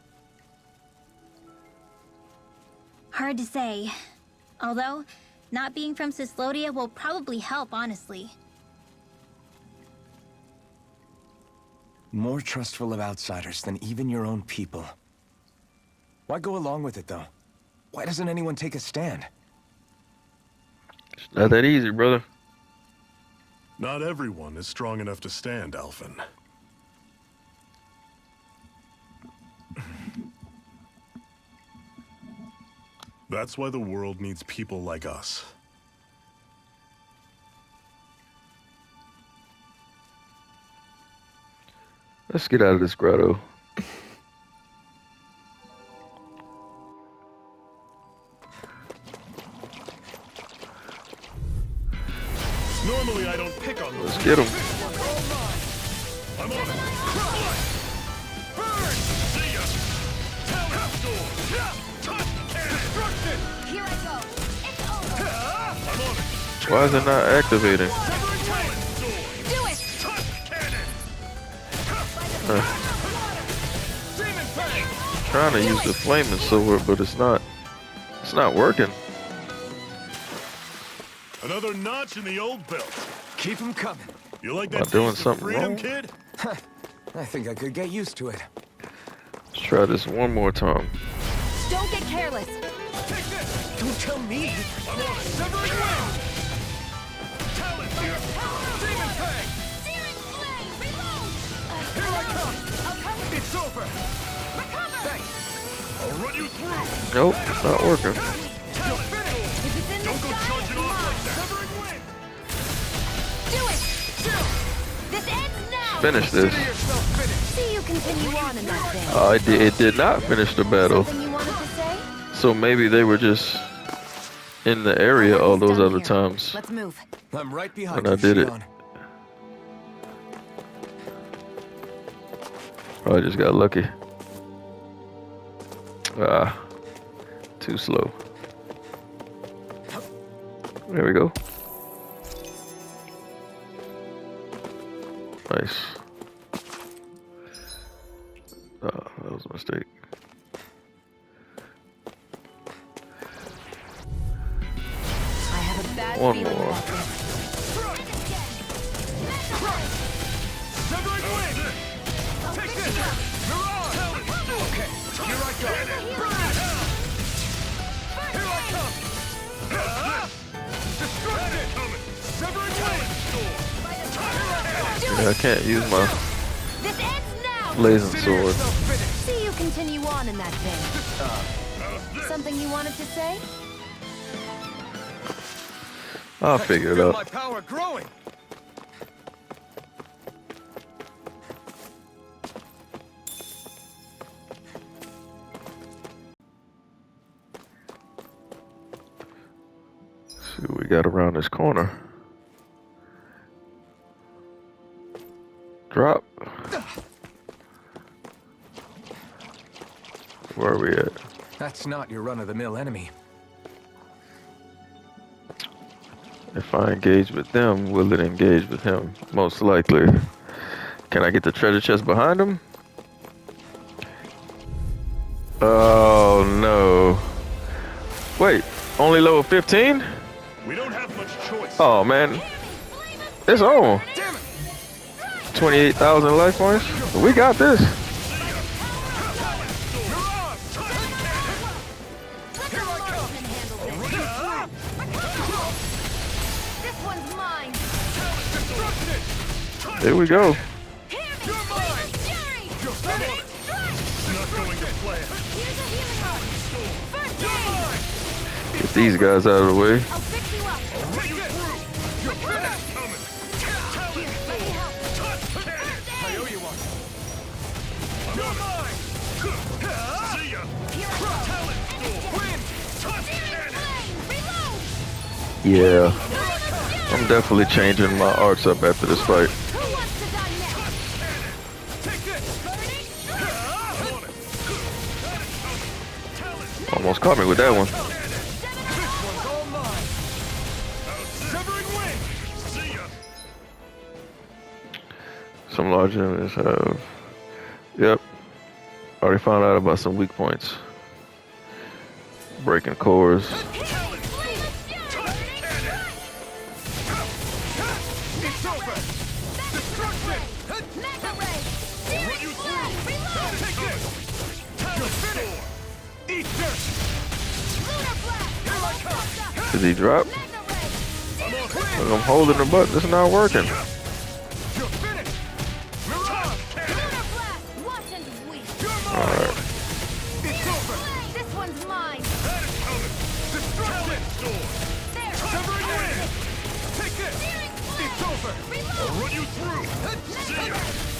Hard to say. Although, not being from Cyslodia will probably help, honestly. More trustful of outsiders than even your own people. Why go along with it, though? Why doesn't anyone take a stand? It's not that easy, brother. Not everyone is strong enough to stand, Alphen. That's why the world needs people like us. Let's get out of this grotto. Normally I don't pick on Let's those. get him. I'm on it. Burn! See ya! Talent Storm! Destruction! Here I go. It's over. I'm on it. Why is it not activating? Severing Talent Storm! Do it. Tusk Cannon! Demon Fang! Trying to use the flaming sword, but it's not working. Another notch in the old belt. Keep them coming. You like Am I that doing taste of something freedom, wrong? kid? I think I could get used to it. Let's try this one more time. Don't get careless. Take this! Don't tell me! I'm on it. Severing Wind! Talent here! Demon Fang! Searing flame, reload. Here I come! I'll cover. It's over! Recover. Thanks! I'll run you through! Nope, it's not working. Talent Storm! If it's in Don't the go sky, charging off like that! Severing Wind! do it. This ends now. Finish this. See you continue on in that vein. It did not finish the battle. Something you wanted to say? So maybe they were just in the area all those Done other here. times. Let's move. I'm right behind When you, I did it. Shion. I just got lucky. Ah, too slow. There we go. Nice. Oh, that was a mistake. I have a bad One more. Yeah, I can't use my blazing sword. See you continue on in that vein. Something you wanted to say? I'll figure it out. My power growing. See what we got around this corner. Drop. Where are we at? That's not your run-of-the-mill enemy. If I engage with them, will it engage with him? Most likely. Can I get the treasure chest behind him? Oh no. Wait, only level 15? We don't have much choice. Oh man. It's on. 28,000 life points. We got this. There we go. Get these guys out of the way. Yeah, I'm definitely changing my arts up after this fight. Almost caught me with that one. Some large enemies have. Yep. Already found out about some weak points. Breaking cores. Did he drop? Look, I'm holding the button. It's not working. Alright.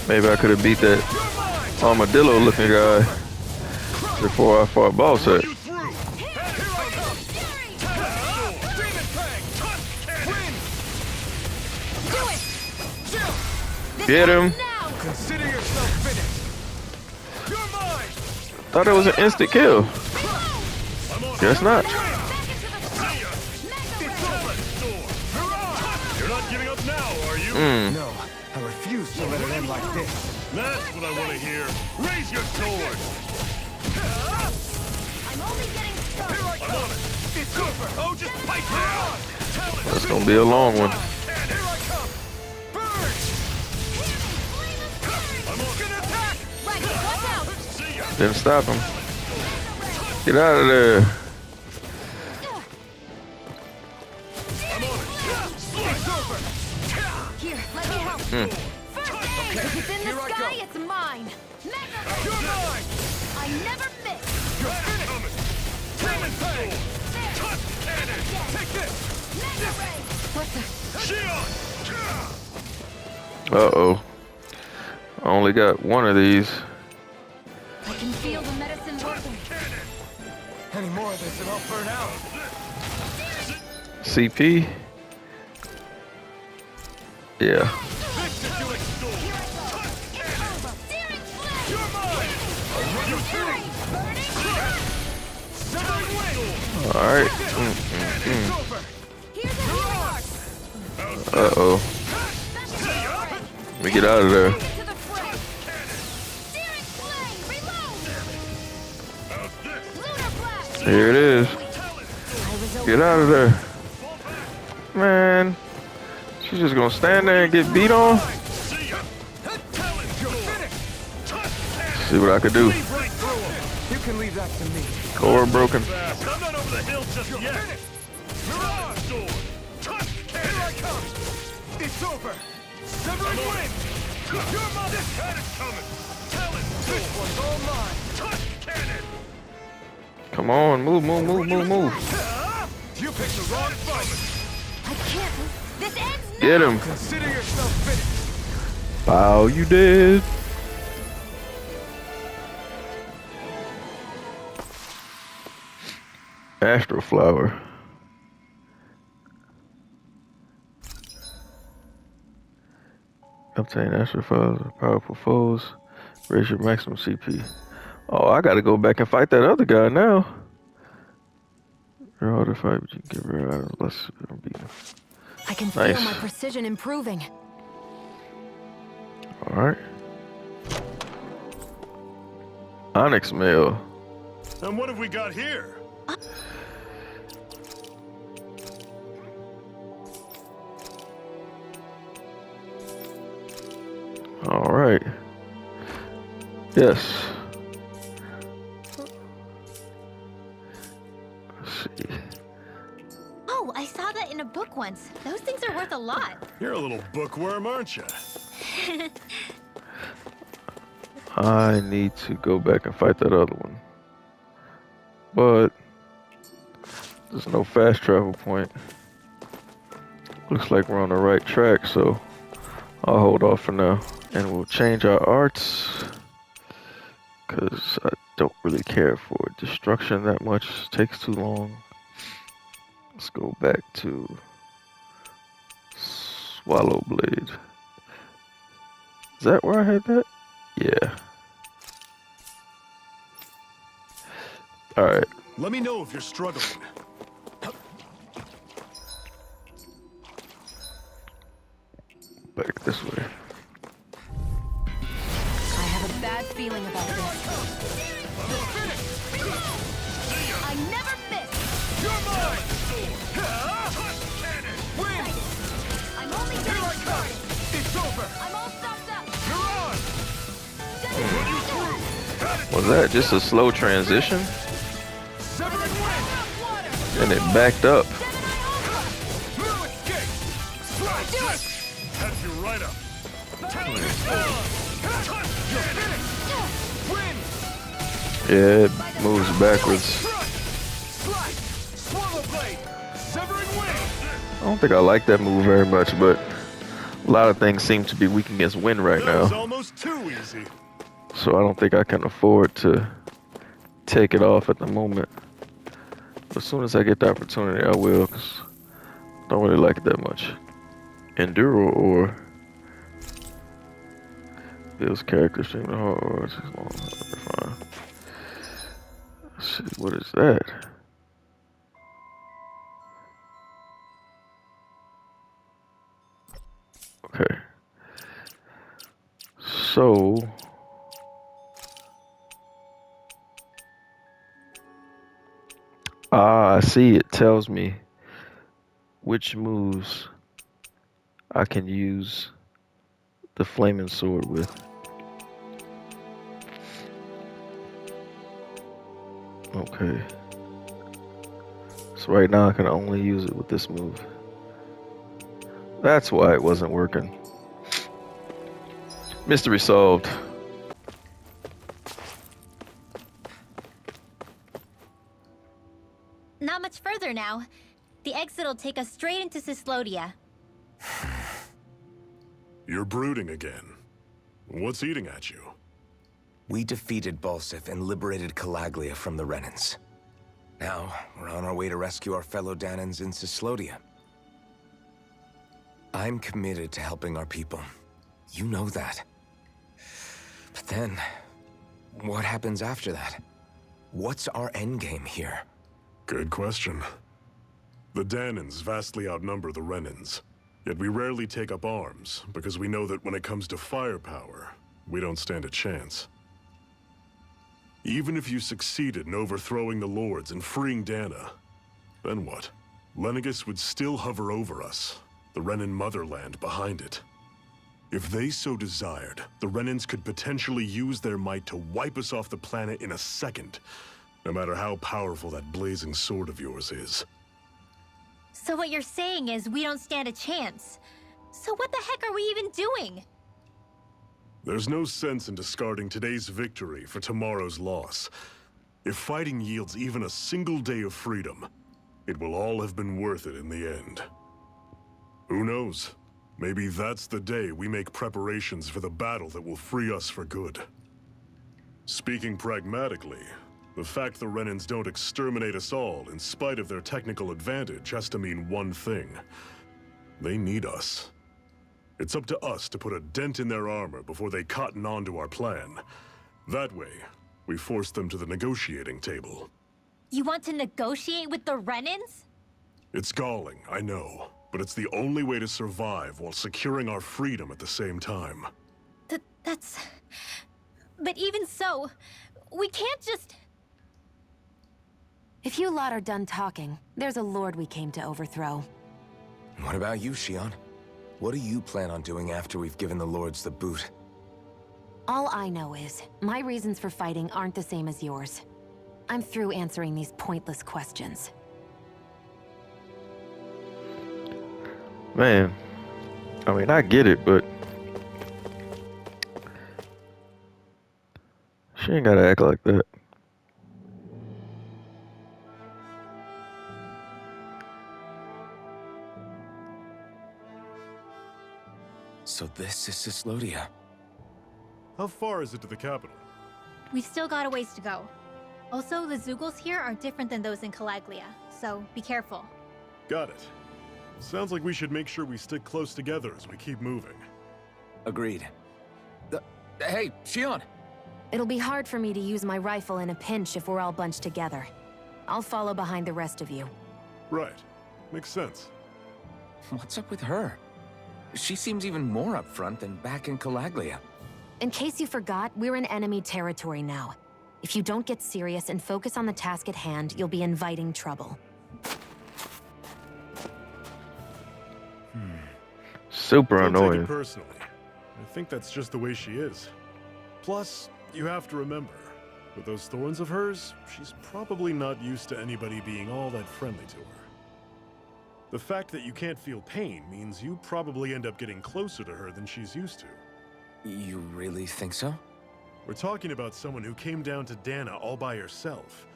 Maybe I could have beat that armadillo looking guy before I fought Ballsack. Get him. Thought it was an instant kill. Guess not. You're not giving up now, are you? No, I refuse to let it end like this. That's what I want to hear. Raise your sword. I'm only getting started. I'm on it. It's over. Oh, just fight now. That's gonna be a long one. Didn't stop him. Get out of there. Here, let me help. If it's in the sky, it's mine. You're mine. I never miss. You're finished. Demon Fang. Touch cannon. Take this. What the? Shion. Uh-oh. I only got one of these. I can feel the medicine working. Any more of this and I'll burn out. CP? Yeah. Alright. Uh-oh. Let me get out of there. Here it is. Get out of there. Man, she's just gonna stand there and get beat on. See what I could do. You can leave that to me. Core broken. I'm not over the hill just yet. Here I come. It's over. Severing wind. You're mine. This cannon's coming. Talon This one's all mine. touch cannon. Come on, move. You picked the wrong fight. I can't. This ends now. Get him. Consider yourself finished. Wow, you dead. Astro Flower. Obtain Astro Flowers, powerful foes. Raise your maximum CP. Oh, I gotta go back and fight that other guy now. You're hard to fight, but you can get rid of it. Let's beat him. I can feel Nice. my precision improving. Alright. Onyx Mail. And what have we got here? Alright. Yes. Let's see. Oh, I saw that in a book once. Those things are worth a lot. You're a little bookworm, aren't you? I need to go back and fight that other one. But there's no fast travel point. Looks like we're on the right track, so I'll hold off for now. And we'll change our arts, because I don't really care for destruction that much. It takes too long. Let's go back to Swallow Blade. Is that where I had that? Yeah. Alright. Let me know if you're struggling. Back this way. I have a bad feeling about this. I never miss. You're mine. Win. I'm only Here getting I come. started. It's over. I'm all stocked up. You're on. Was that just a slow transition? Severing wind. And it backed up. No escape. Have you right up. You're finished. Win. Yeah, it moves backwards. Slash. Swallow blade. Severing wind. I don't think I like that move very much, but a lot of things seem to be weak against wind right That was now. almost too easy. So I don't think I can afford to take it off at the moment. As soon as I get the opportunity, I will, because I don't really like it that much. Enduro or builds character streaming hard or it's just long. Fine. Let's see, what is that? Okay. So I see it tells me which moves I can use the flaming sword with. Okay. So right now I can only use it with this move. That's why it wasn't working. Mystery solved. Not much further now. The exit'll take us straight into Cyslodia. You're brooding again. What's eating at you? We defeated Balsif and liberated Calaglia from the Renans. Now, we're on our way to rescue our fellow Danans in Cyslodia. I'm committed to helping our people. You know that. But then, what happens after that? What's our endgame here? Good question. The Danans vastly outnumber the Renans. Yet we rarely take up arms, because we know that when it comes to firepower, we don't stand a chance. Even if you succeeded in overthrowing the Lords and freeing Dana, then what? Lenegis would still hover over us, the Renan motherland behind it. If they so desired, the Renans could potentially use their might to wipe us off the planet in a second, no matter how powerful that blazing sword of yours is. So what you're saying is we don't stand a chance. So what the heck are we even doing? There's no sense in discarding today's victory for tomorrow's loss. If fighting yields even a single day of freedom, it will all have been worth it in the end. Who knows? Maybe that's the day we make preparations for the battle that will free us for good. Speaking pragmatically, the fact the Renans don't exterminate us all in spite of their technical advantage has to mean one thing. They need us. It's up to us to put a dent in their armor before they cotton on to our plan. That way, we force them to the negotiating table. You want to negotiate with the Renans? It's galling, I know, but it's the only way to survive while securing our freedom at the same time. That's... But even so, we can't just... If you lot are done talking, there's a lord we came to overthrow. What about you, Shion? What do you plan on doing after we've given the lords the boot? All I know is, my reasons for fighting aren't the same as yours. I'm through answering these pointless questions. Man, I mean, I get it, but she ain't gotta act like that. So this is Cyslodia. How far is it to the capital? We've still got a ways to go. Also, the Zeugles here are different than those in Calaglia, so be careful. Got it. Sounds like we should make sure we stick close together as we keep moving. Agreed. Hey, Shion! It'll be hard for me to use my rifle in a pinch if we're all bunched together. I'll follow behind the rest of you. Right. Makes sense. What's up with her? She seems even more upfront than back in Calaglia. In case you forgot, we're in enemy territory now. If you don't get serious and focus on the task at hand, you'll be inviting trouble. Super Don't take annoying. it personally. I think that's just the way she is. Plus, you have to remember, with those thorns of hers, she's probably not used to anybody being all that friendly to her. The fact that you can't feel pain means you probably end up getting closer to her than she's used to. You really think so? We're talking about someone who came down to Dana all by herself.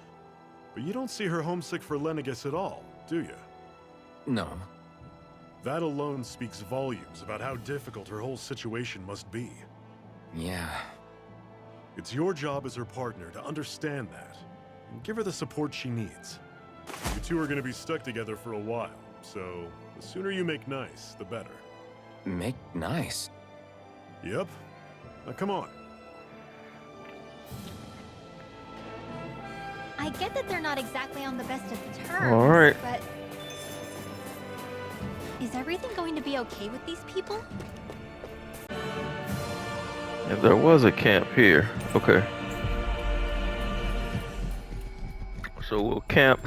But you don't see her homesick for Lenegis at all, do you? No. That alone speaks volumes about how difficult her whole situation must be. Yeah. It's your job as her partner to understand that, and give her the support she needs. You two are gonna be stuck together for a while, so the sooner you make nice, the better. Make nice? Yep. Now come on. I get that they're not exactly on the best of terms, All right. but... Is everything going to be okay with these people? And there was a camp here. Okay. So we'll camp,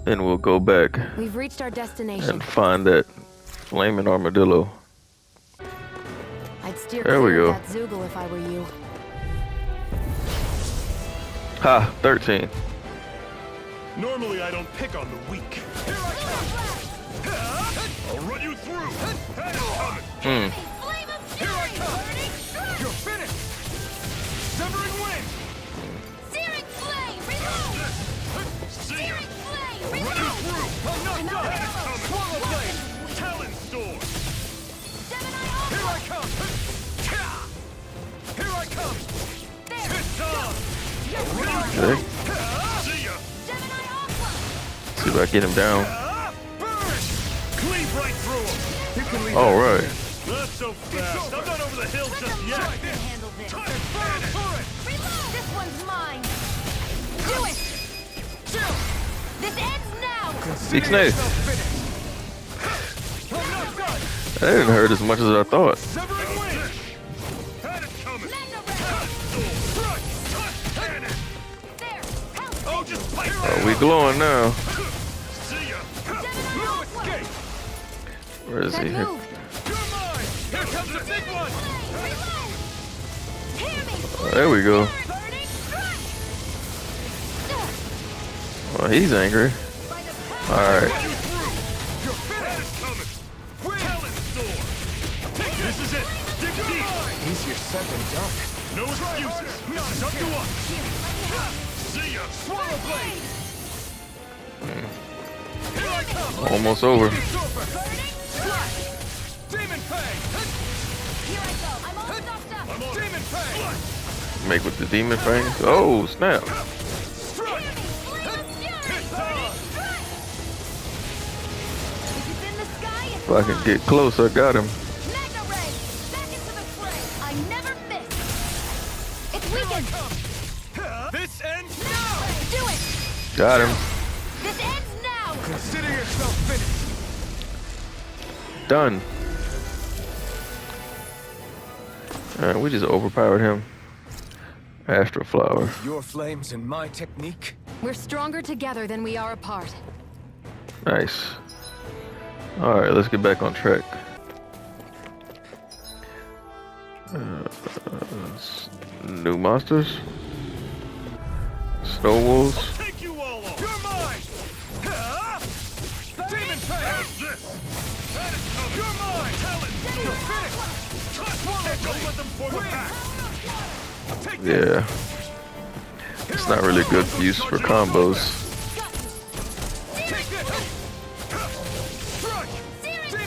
and we'll go back We've reached our destination. and find that flaming armadillo. I'd steer There we clear go. of that Zeugle if I were you. Ha, 13. Normally I don't pick on the weak. Here I come! I'll run you through! Head coming! Flame of Here I fury! come! You're finished! Severing wind! Searing flame! Reload! See ya! Searing flame! I'll run you Reload! through! I'm not done! Head coming! Swallow blade! Talon storm! Here I come! Here I come! It's on! Okay. See ya! See if I get him down. Burn! Cleave right through him! All right. Not so fast! I'm not over the hill just yet! Handle this. Time for it! Reload! This one's mine! Do it! Chill! This ends now! Six nice. That didn't hurt as much as I thought. Severing wind! Had it coming! There! Help! Oh, just pipe! We glowing now. See ya! Where is he? That move! Here comes the big one! There we go. Well, he's angry. Alright. This is it. Dig deep. Easier said than done. No excuses. This is up to us. See ya. Swallow blade. Here I come. Almost over. Demon Fang. Here I go. I'm all stuffed up. Demon Fang. Make with the demon fangs. Oh, snap. If I can get close, I got him. This ends now. Do it! Got him. This ends now! Consider yourself finished. Done. Alright, we just overpowered him. Astro Flower. Your flames and my technique. We're stronger together than we are apart. Nice. Alright, let's get back on track. New monsters. Snow wolves. Take you all off. You're mine. Demon Fang. How's this? That is coming. You're mine. Tell it. You're finished. Don't let them form a pack. Take Yeah. It's not really good use for combos. Take this. Strike.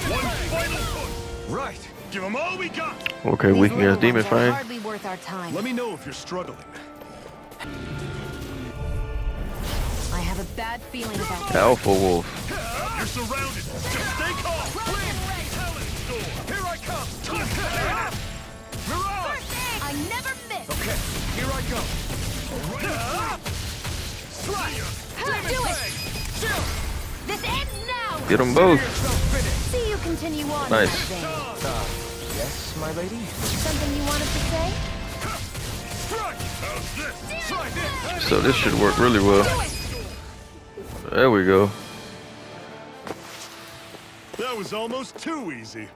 One final push. Right. Give them all we got. Okay, weak These against little Demon ones are Fang. hardly worth our time. Let me know if you're struggling. I have a bad feeling about that. Alpha Wolf. You're surrounded. Just stay calm. Talent Storm. Here I come. Mirage. I never miss! Okay, here I go. Slayer. Do it! This ends now! Get them both. See you continue on. Nice. in that vein. Yes, my lady? Something you wanted to say? Strike. How's this? Try this. So this should work really well. There we go. That was almost too easy.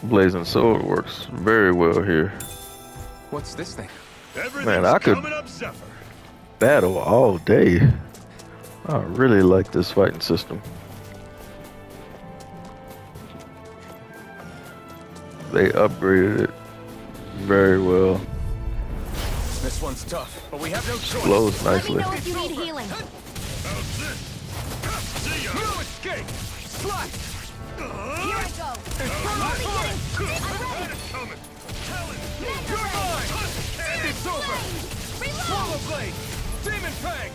Blazing Sword works very well here. What's this thing? Everything's I could- coming up, Zephyr. Battle all day. I really like this fighting system. They upgraded it very well. This one's tough, but we have no choice. Flows Let me nicely. know if you need healing. How's this? See ya. No escape. Slice. Here I go. I'm ready. Coming. Talent. You're mine. It's over. Swallow blade. Demon Fang.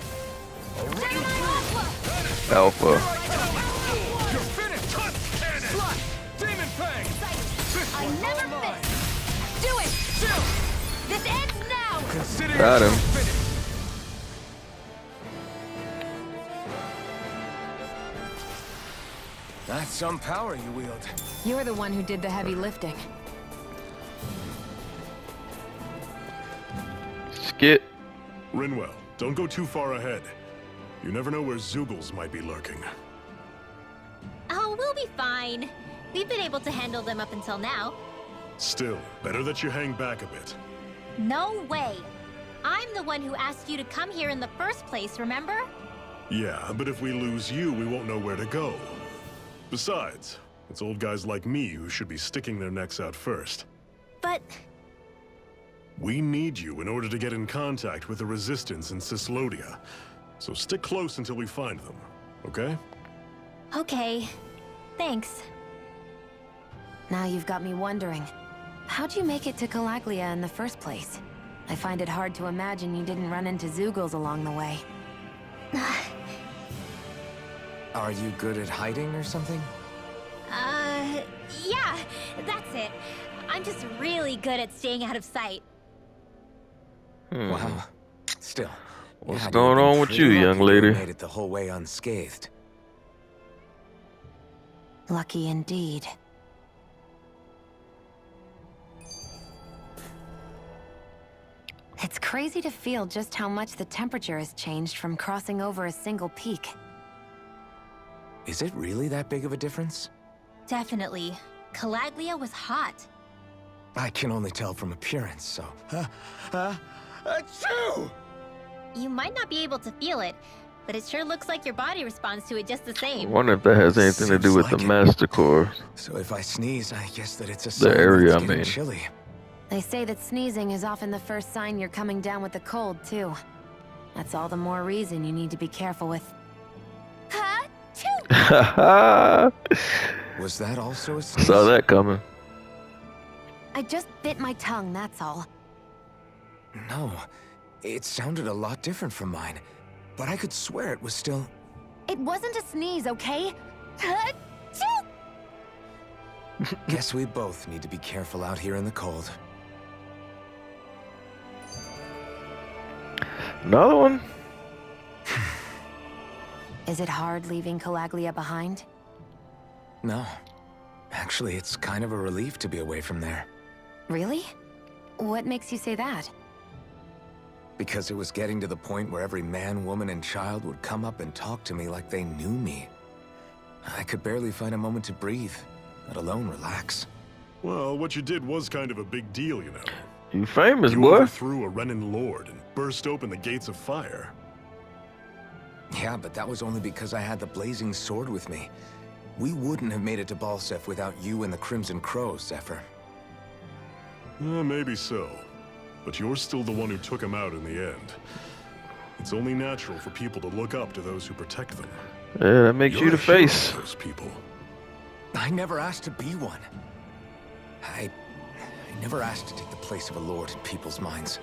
Alpha. You're finished. Slice. Demon Fang. I never miss. Do it! This ends now! Consider Got him. yourself finished. That's some power you wield. You're the one who did the heavy lifting. Skit. Rinwell, don't go too far ahead. You never know where Zoogles might be lurking. Oh, we'll be fine. We've been able to handle them up until now. Still, better that you hang back a bit. No way. I'm the one who asked you to come here in the first place, remember? Yeah, but if we lose you, we won't know where to go. Besides, it's old guys like me who should be sticking their necks out first. But We need you in order to get in contact with the Resistance in Cyslodia. So stick close until we find them, okay? okay. Thanks. Now you've got me wondering. How'd you make it to Calaglia in the first place? I find it hard to imagine you didn't run into Zoogles along the way. Are you good at hiding or something? Yeah, that's it. I'm just really good at staying out of sight. Wow. Still. What's had to going have been on with you, pretty young lucky to have lady? Made it the whole way unscathed. Lucky indeed. It's crazy to feel just how much the temperature has changed from crossing over a single peak. Is it really that big of a difference? Definitely. Calaglia was hot. I can only tell from appearance, so... Achoo! You might not be able to feel it, but it sure looks like your body responds to it just the I same. wonder if that has anything to do Seems with like the it. Master Core. So if I sneeze, I guess that it's a The sign area, that it's I getting mean. chilly. They say that sneezing is often the first sign you're coming down with the cold, too. That's all the more reason you need to be careful with... Haha! Was that also a sneeze? Saw that coming. I just bit my tongue, that's all. No, it sounded a lot different from mine, but I could swear it was still... It wasn't a sneeze, okay? Guess we both need to be careful out here in the cold. Another one? Is it hard leaving Calaglia behind? No. Actually, it's kind of a relief to be away from there. Really? What makes you say that? Because it was getting to the point where every man, woman, and child would come up and talk to me like they knew me. I could barely find a moment to breathe, let alone relax. Well, what you did was kind of a big deal, you know. You famous, You boy. overthrew a Renan lord and burst open the gates of fire. Yeah, but that was only because I had the blazing sword with me. We wouldn't have made it to Balsef without you and the Crimson Crows, Zephyr. Maybe so. But you're still the one who took him out in the end. It's only natural for people to look up to those who protect them. Yeah, that makes You're you the a hero face. of those people. I never asked to be one. I never asked to take the place of a lord in people's minds.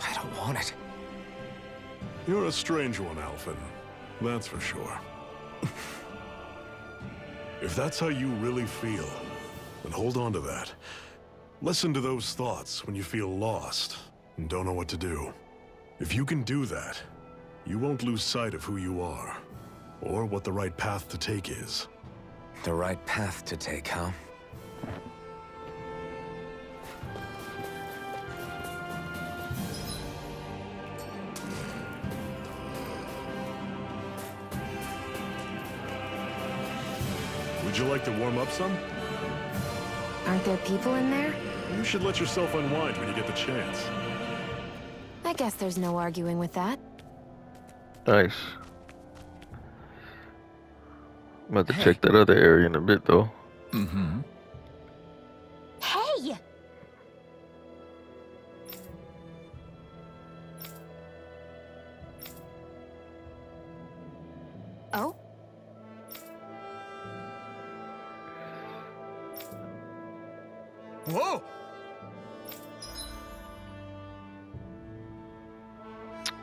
I don't want it. You're a strange one, Alphen. That's for sure. If that's how you really feel, then hold on to that. Listen to those thoughts when you feel lost and don't know what to do. If you can do that, you won't lose sight of who you are, or what the right path to take is. The right path to take, huh? Would you like to warm up some? Aren't there people in there? You should let yourself unwind when you get the chance. I guess there's no arguing with that. Nice. I'm about to check that other area in a bit, though. Mm-hmm. Hey! Oh? Whoa!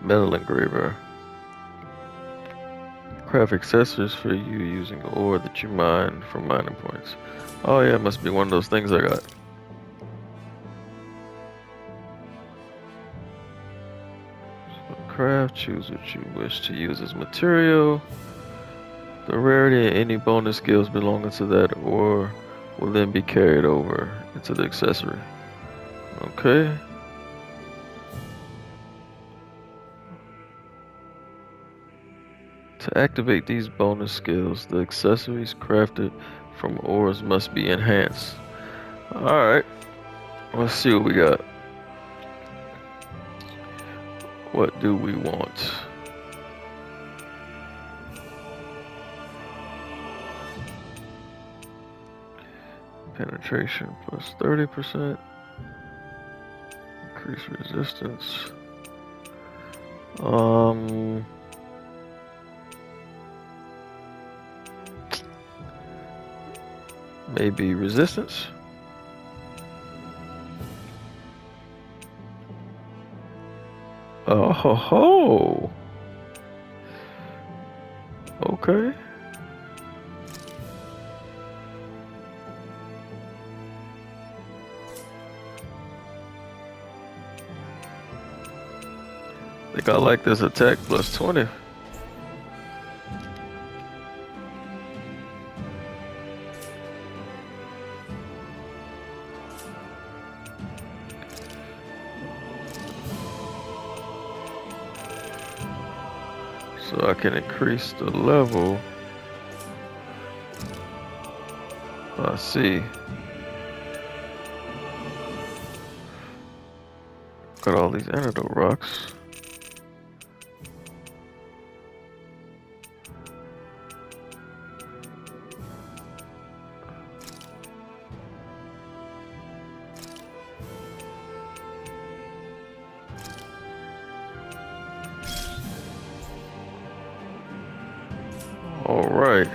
Metal engraver. Craft accessories for you using ore that you mine from mining points. Oh yeah, it must be one of those things I got. So craft, choose what you wish to use as material. The rarity and any bonus skills belonging to that ore will then be carried over into the accessory. Okay. To activate these bonus skills, the accessories crafted from ores must be enhanced. Alright, let's see what we got. What do we want? Penetration plus 30%. Increase resistance. Maybe resistance? Oh ho ho! Okay. Think I like this attack plus 20. So I can increase the level. I see. Got all these antidote rocks. All right.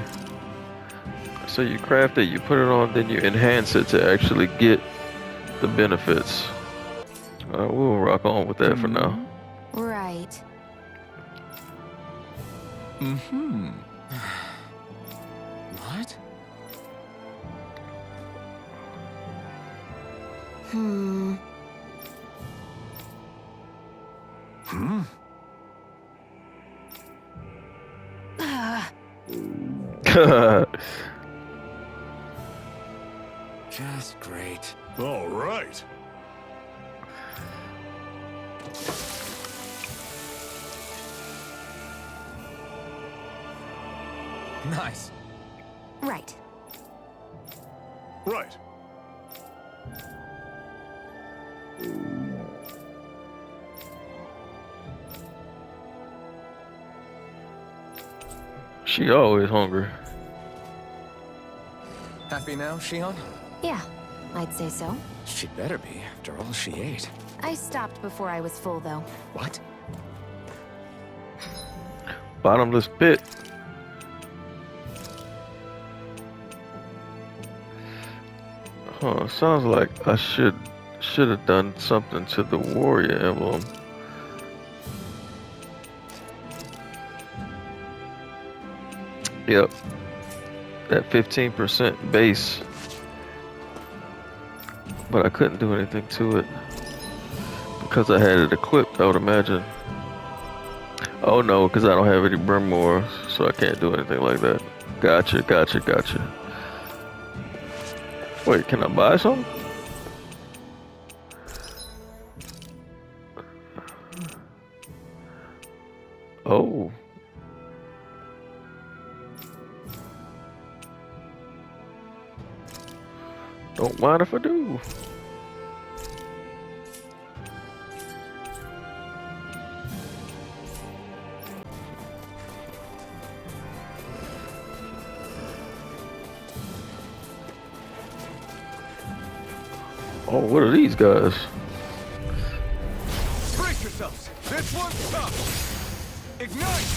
So you craft it, you put it on, then you enhance it to actually get the benefits. We'll rock on with that for now. Right. Mm-hmm. What? Hmm. Hmm? Just great. All right. Nice. Right. Right. She always hungry. Happy now, Shion? Yeah, I'd say so. She better be, after all she ate. I stopped before I was full, though. What? Bottomless pit. Huh, sounds like I should have done something to the warrior emblem. Yep. That 15% base. But I couldn't do anything to it. Because I had it equipped, I would imagine. Oh no, because I don't have any Brimore, so I can't do anything like that. Gotcha, gotcha, gotcha. Wait, can I buy some? Oh. Don't mind if I do. Oh, what are these guys? Brace yourselves. This one's tough. Ignite.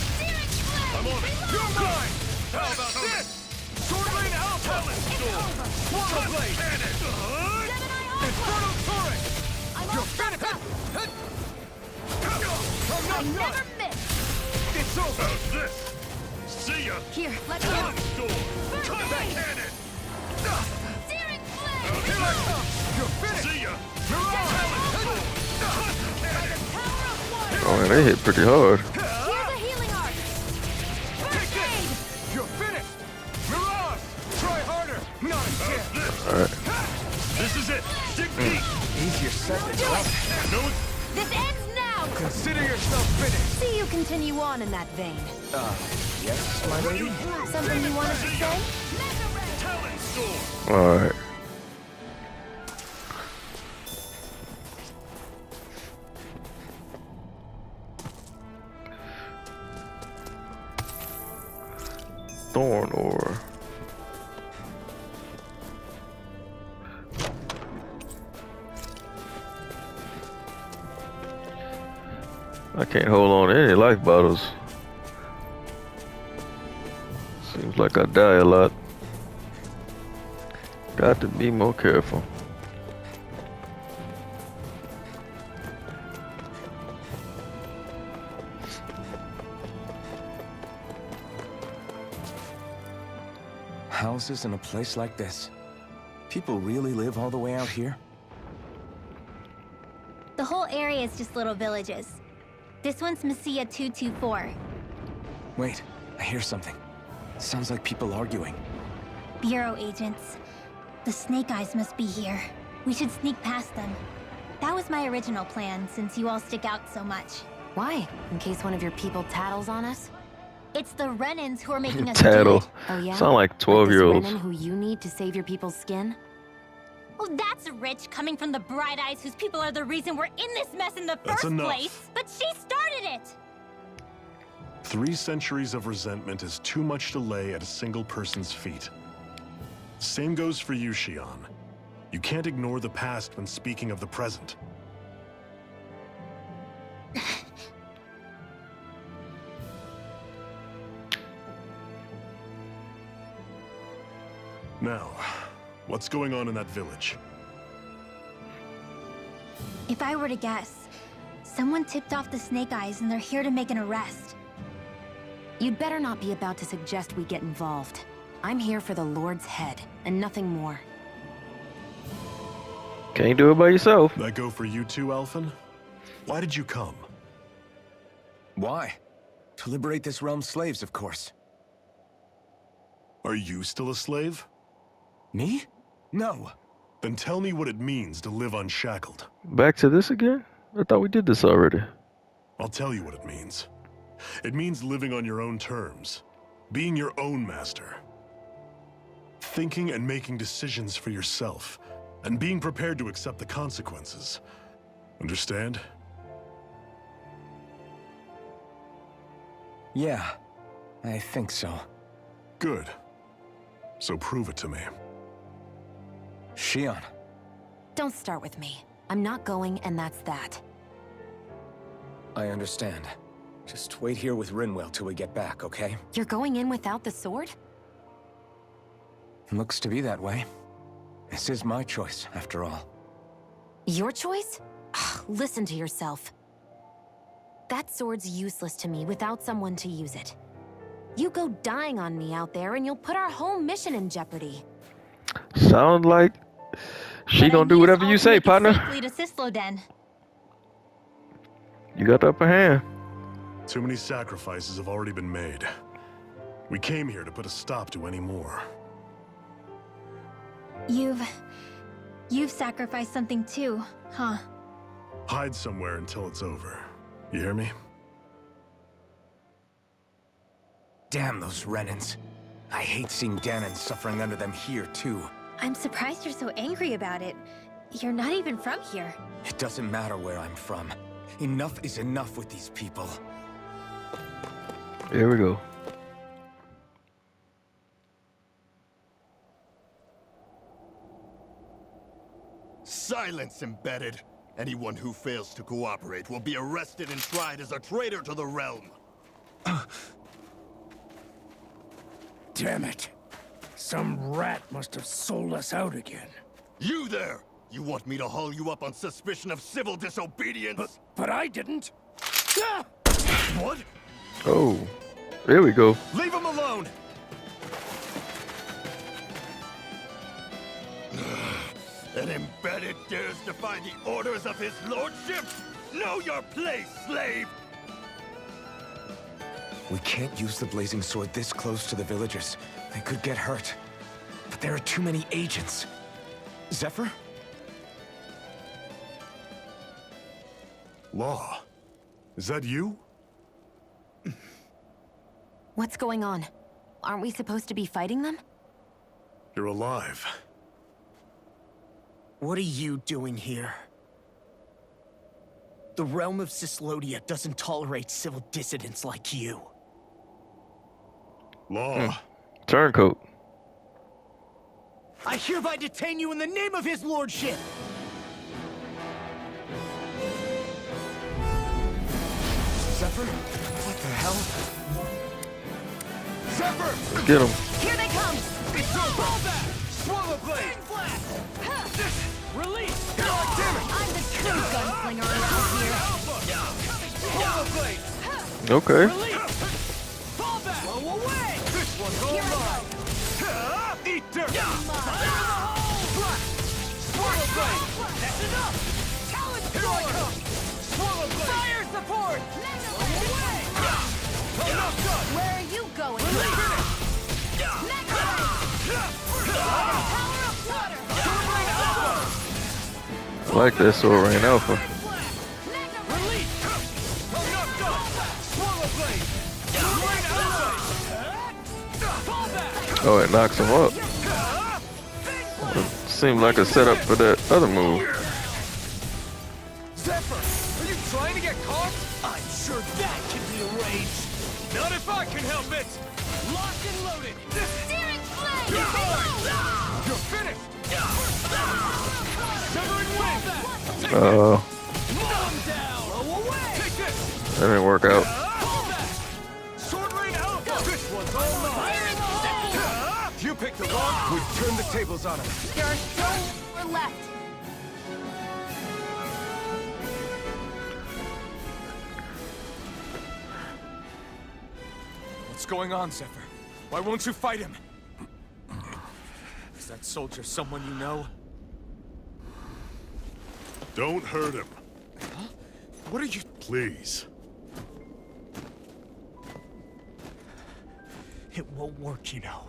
I'm on it. You're mine. How about this? Sword Lane Alpha. Swallow Blade. Inferno Torrent. You're finished. I'm not done. It's over. How's this? See ya. Here, let's go. Talent Storm. Touch that cannon. Searing Here I Flame! come. You're finished. See ya. Mirage. Oh man, they hit pretty hard. Here's a healing arc! First aid! You're finished. Mirage. Try harder. Not a chance. This. This is it. Dig deep. Easier said than done. No, This ends now! Consider yourself finished. See you continue on in that vein. Yes, my lady? Something you wanted to say? Talent Storm. Alright. Thorn ore. I can't hold on to any life bottles. Seems like I die a lot. Got to be more careful. Houses in a place like this. People really live all the way out here? The whole area is just little villages. This one's Messiah 224. Wait, I hear something. Sounds like people arguing. Bureau agents. The Snake Eyes must be here. We should sneak past them. That was my original plan, since you all stick out so much. Why? In case one of your people tattles on us? It's the Renans who are making us do Tattle. it. Oh yeah? Sound like Like 12-year-olds. this Renan who you need to save your people's skin? Oh, that's rich coming from the Bright Eyes whose people are the reason we're in this mess in the That's first enough. place. But she started it! 3 centuries of resentment is too much to lay at a single person's feet. Same goes for you, Xion. You can't ignore the past when speaking of the present. Now, what's going on in that village? If I were to guess, someone tipped off the Snake Eyes and they're here to make an arrest. You'd better not be about to suggest we get involved. I'm here for the Lord's head, and nothing more. Can't do it by yourself. That go for you too, Alphen? Why did you come? Why? To liberate this realm's slaves, of course. Are you still a slave? Me? No. Then tell me what it means to live unshackled. Back to this again? I thought we did this already. I'll tell you what it means. It means living on your own terms, being your own master, thinking and making decisions for yourself, and being prepared to accept the consequences. Understand? Yeah, I think so. Good. So prove it to me. Xion. Don't start with me. I'm not going, and that's that. I understand. Just wait here with Rinwell till we get back, okay? You're going in without the sword? Looks to be that way. This is my choice, after all. Your choice? Listen to yourself. That sword's useless to me without someone to use it. You go dying on me out there and you'll put our whole mission in jeopardy. Sound like she gonna do whatever you say, partner. Safely to Cyslodia. You got the upper hand. Too many sacrifices have already been made. We came here to put a stop to any more. You've sacrificed something too, huh? Hide somewhere until it's over. You hear me? Damn those Renans. I hate seeing Danon suffering under them here, too. I'm surprised you're so angry about it. You're not even from here. It doesn't matter where I'm from. Enough is enough with these people. Here we go. Silence, embedded. Anyone who fails to cooperate will be arrested and tried as a traitor to the realm. Damn it. Some rat must have sold us out again. You there! You want me to haul you up on suspicion of civil disobedience? But I didn't. Ah! What? Oh, there we go. Leave him alone! An embedded dares defy the orders of his lordship? Know your place, slave! We can't use the blazing sword this close to the villagers. They could get hurt. But there are too many agents. Zephyr? Law. Is that you? What's going on? Aren't we supposed to be fighting them? You're alive. What are you doing here? The realm of Cyslodia doesn't tolerate civil dissidents like you. Law. Turncoat. I hereby detain you in the name of his lordship! Zephyr? What the hell? Zephyr! Let's get him. Here they come! Fall back! Swallow blade! Release! I'm the true gunslinger around here. Swallow blade! Okay. Fall back! Blow away! This one's all mine! Eat dirt! Swallow blade! That's enough! Talon Here I come! Swallow blade! Fire support! Away! Enough done! Where are you going? I like that sword rain alpha. Enough done! Swallow blade! Oh, it knocks him up. It seemed like a setup for that other move. Zephyr, are you trying to get caught? I'm sure that can be arranged. Not if I can help it. Locked and loaded. Steering flame! You're finished. Severing wing. Bomb down. Away. Take this. That didn't work out. Sword rain out. This one's all mine. You picked the wrong. We've turned the tables on him. There are still 4 left. What's going on, Zephyr? Why won't you fight him? Is that soldier someone you know? Don't hurt him. Huh? What are you... Please. It won't work, you know.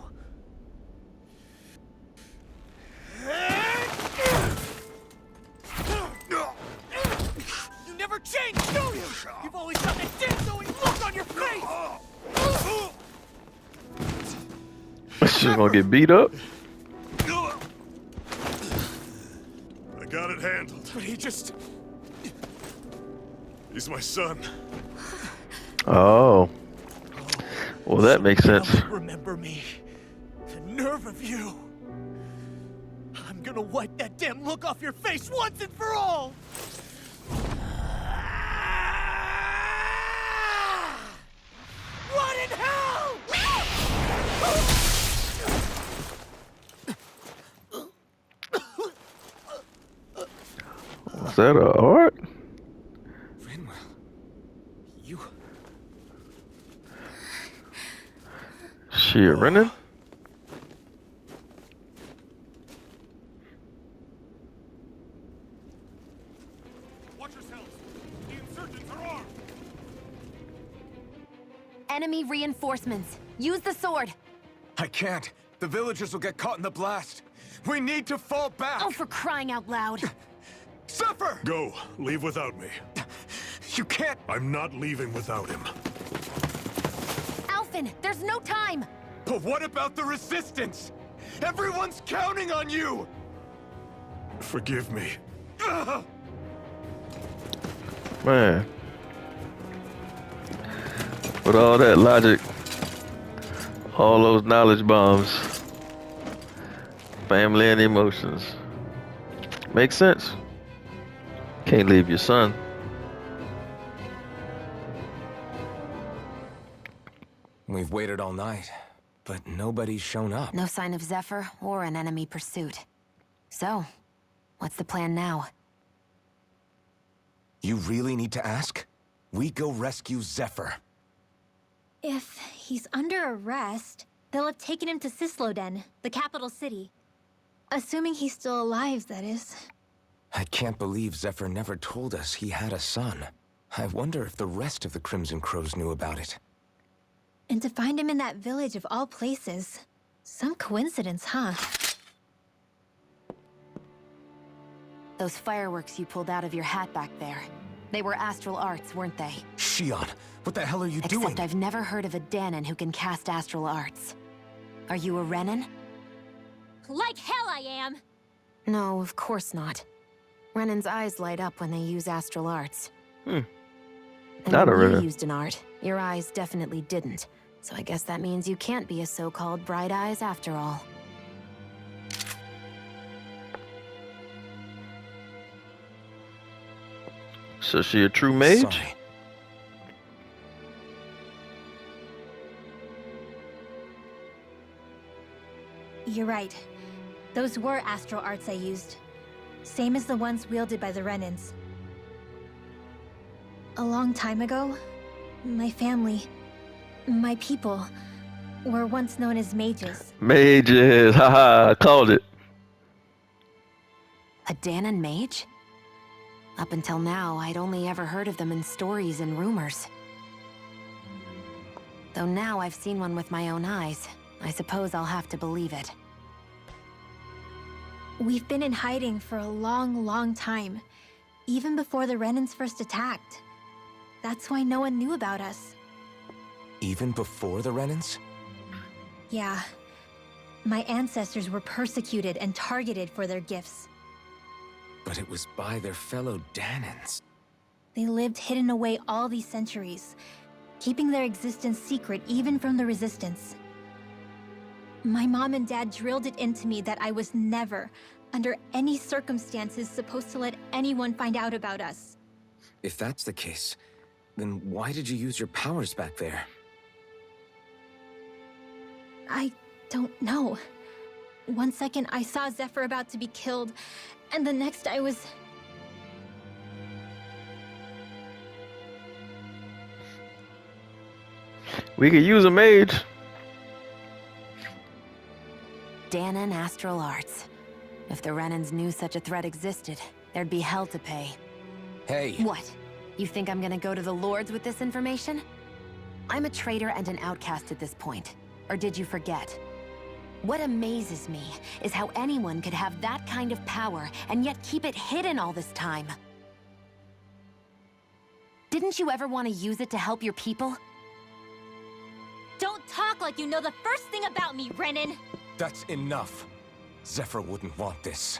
You never change, do you? You've always got that dead-going look on your face! She's gonna get beat up. I got it handled. But he just... He's my son. Oh. Well, that makes sense. Remember me. The nerve of you. I'm gonna wipe that damn look off your face once and for all! What in hell? Was that a art? You... She a Renan? Watch yourselves. The insurgents are armed. Enemy reinforcements. Use the sword. I can't. The villagers will get caught in the blast. We need to fall back. Oh, for crying out loud. Zephyr! Go. Leave without me. You can't... I'm not leaving without him. Alphen, there's no time. But what about the resistance? Everyone's counting on you! Forgive me. Man. With all that logic, all those knowledge bombs, family and emotions. Makes sense. Can't leave your son. We've waited all night, but nobody's shown up. No sign of Zephyr or an enemy pursuit. So, what's the plan now? You really need to ask? We go rescue Zephyr. If he's under arrest, they'll have taken him to Cyslodia, the capital city. Assuming he's still alive, that is. I can't believe Zephyr never told us he had a son. I wonder if the rest of the Crimson Crows knew about it. And to find him in that village of all places. Some coincidence, huh? Those fireworks you pulled out of your hat back there. They were astral arts, weren't they? Shion, what the hell are you doing? Except I've never heard of a Danon who can cast astral arts. Are you a Renan? Like hell I am! No, of course not. Renan's eyes light up when they use astral arts. And Not a when you Renan. used an art, your eyes definitely didn't. So I guess that means you can't be a so-called bright eyes after all. So she a true mage? Sorry. You're right. Those were astral arts I used. Same as the ones wielded by the Renans. A long time ago, my family, my people, were once known as mages. Mages, haha, called it. A Danon mage? Up until now, I'd only ever heard of them in stories and rumors. Though now I've seen one with my own eyes, I suppose I'll have to believe it. We've been in hiding for a long, long time. Even before the Renans first attacked. That's why no one knew about us. Even before the Renans? Yeah. My ancestors were persecuted and targeted for their gifts. But it was by their fellow Danans. They lived hidden away all these centuries, keeping their existence secret even from the Resistance. My mom and dad drilled it into me that I was never, under any circumstances, supposed to let anyone find out about us. If that's the case, then why did you use your powers back there? I don't know. One second I saw Zephyr about to be killed, and the next I was... We could use a mage. Danon Astral Arts. If the Renans knew such a threat existed, there'd be hell to pay. Hey! What? You think I'm gonna go to the Lords with this information? I'm a traitor and an outcast at this point. Or did you forget? What amazes me is how anyone could have that kind of power and yet keep it hidden all this time. Didn't you ever want to use it to help your people? Don't talk like you know the first thing about me, Renan! That's enough. Zephyr wouldn't want this.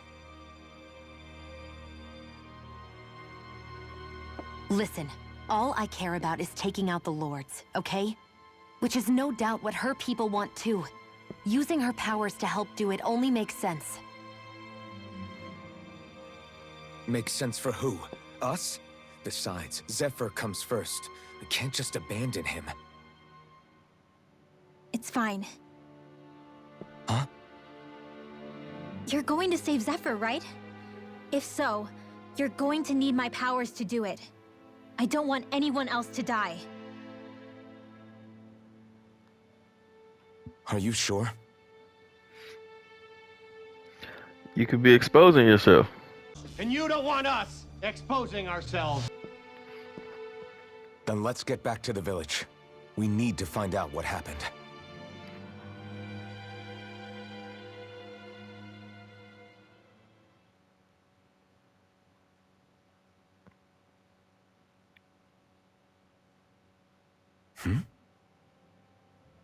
Listen, all I care about is taking out the Lords, okay? Which is no doubt what her people want too. Using her powers to help do it only makes sense. Makes sense for who? Us? Besides, Zephyr comes first. We can't just abandon him. It's fine. Huh? You're going to save Zephyr, right? If so, you're going to need my powers to do it. I don't want anyone else to die. Are you sure? You could be exposing yourself. And you don't want us exposing ourselves. Then let's get back to the village. We need to find out what happened.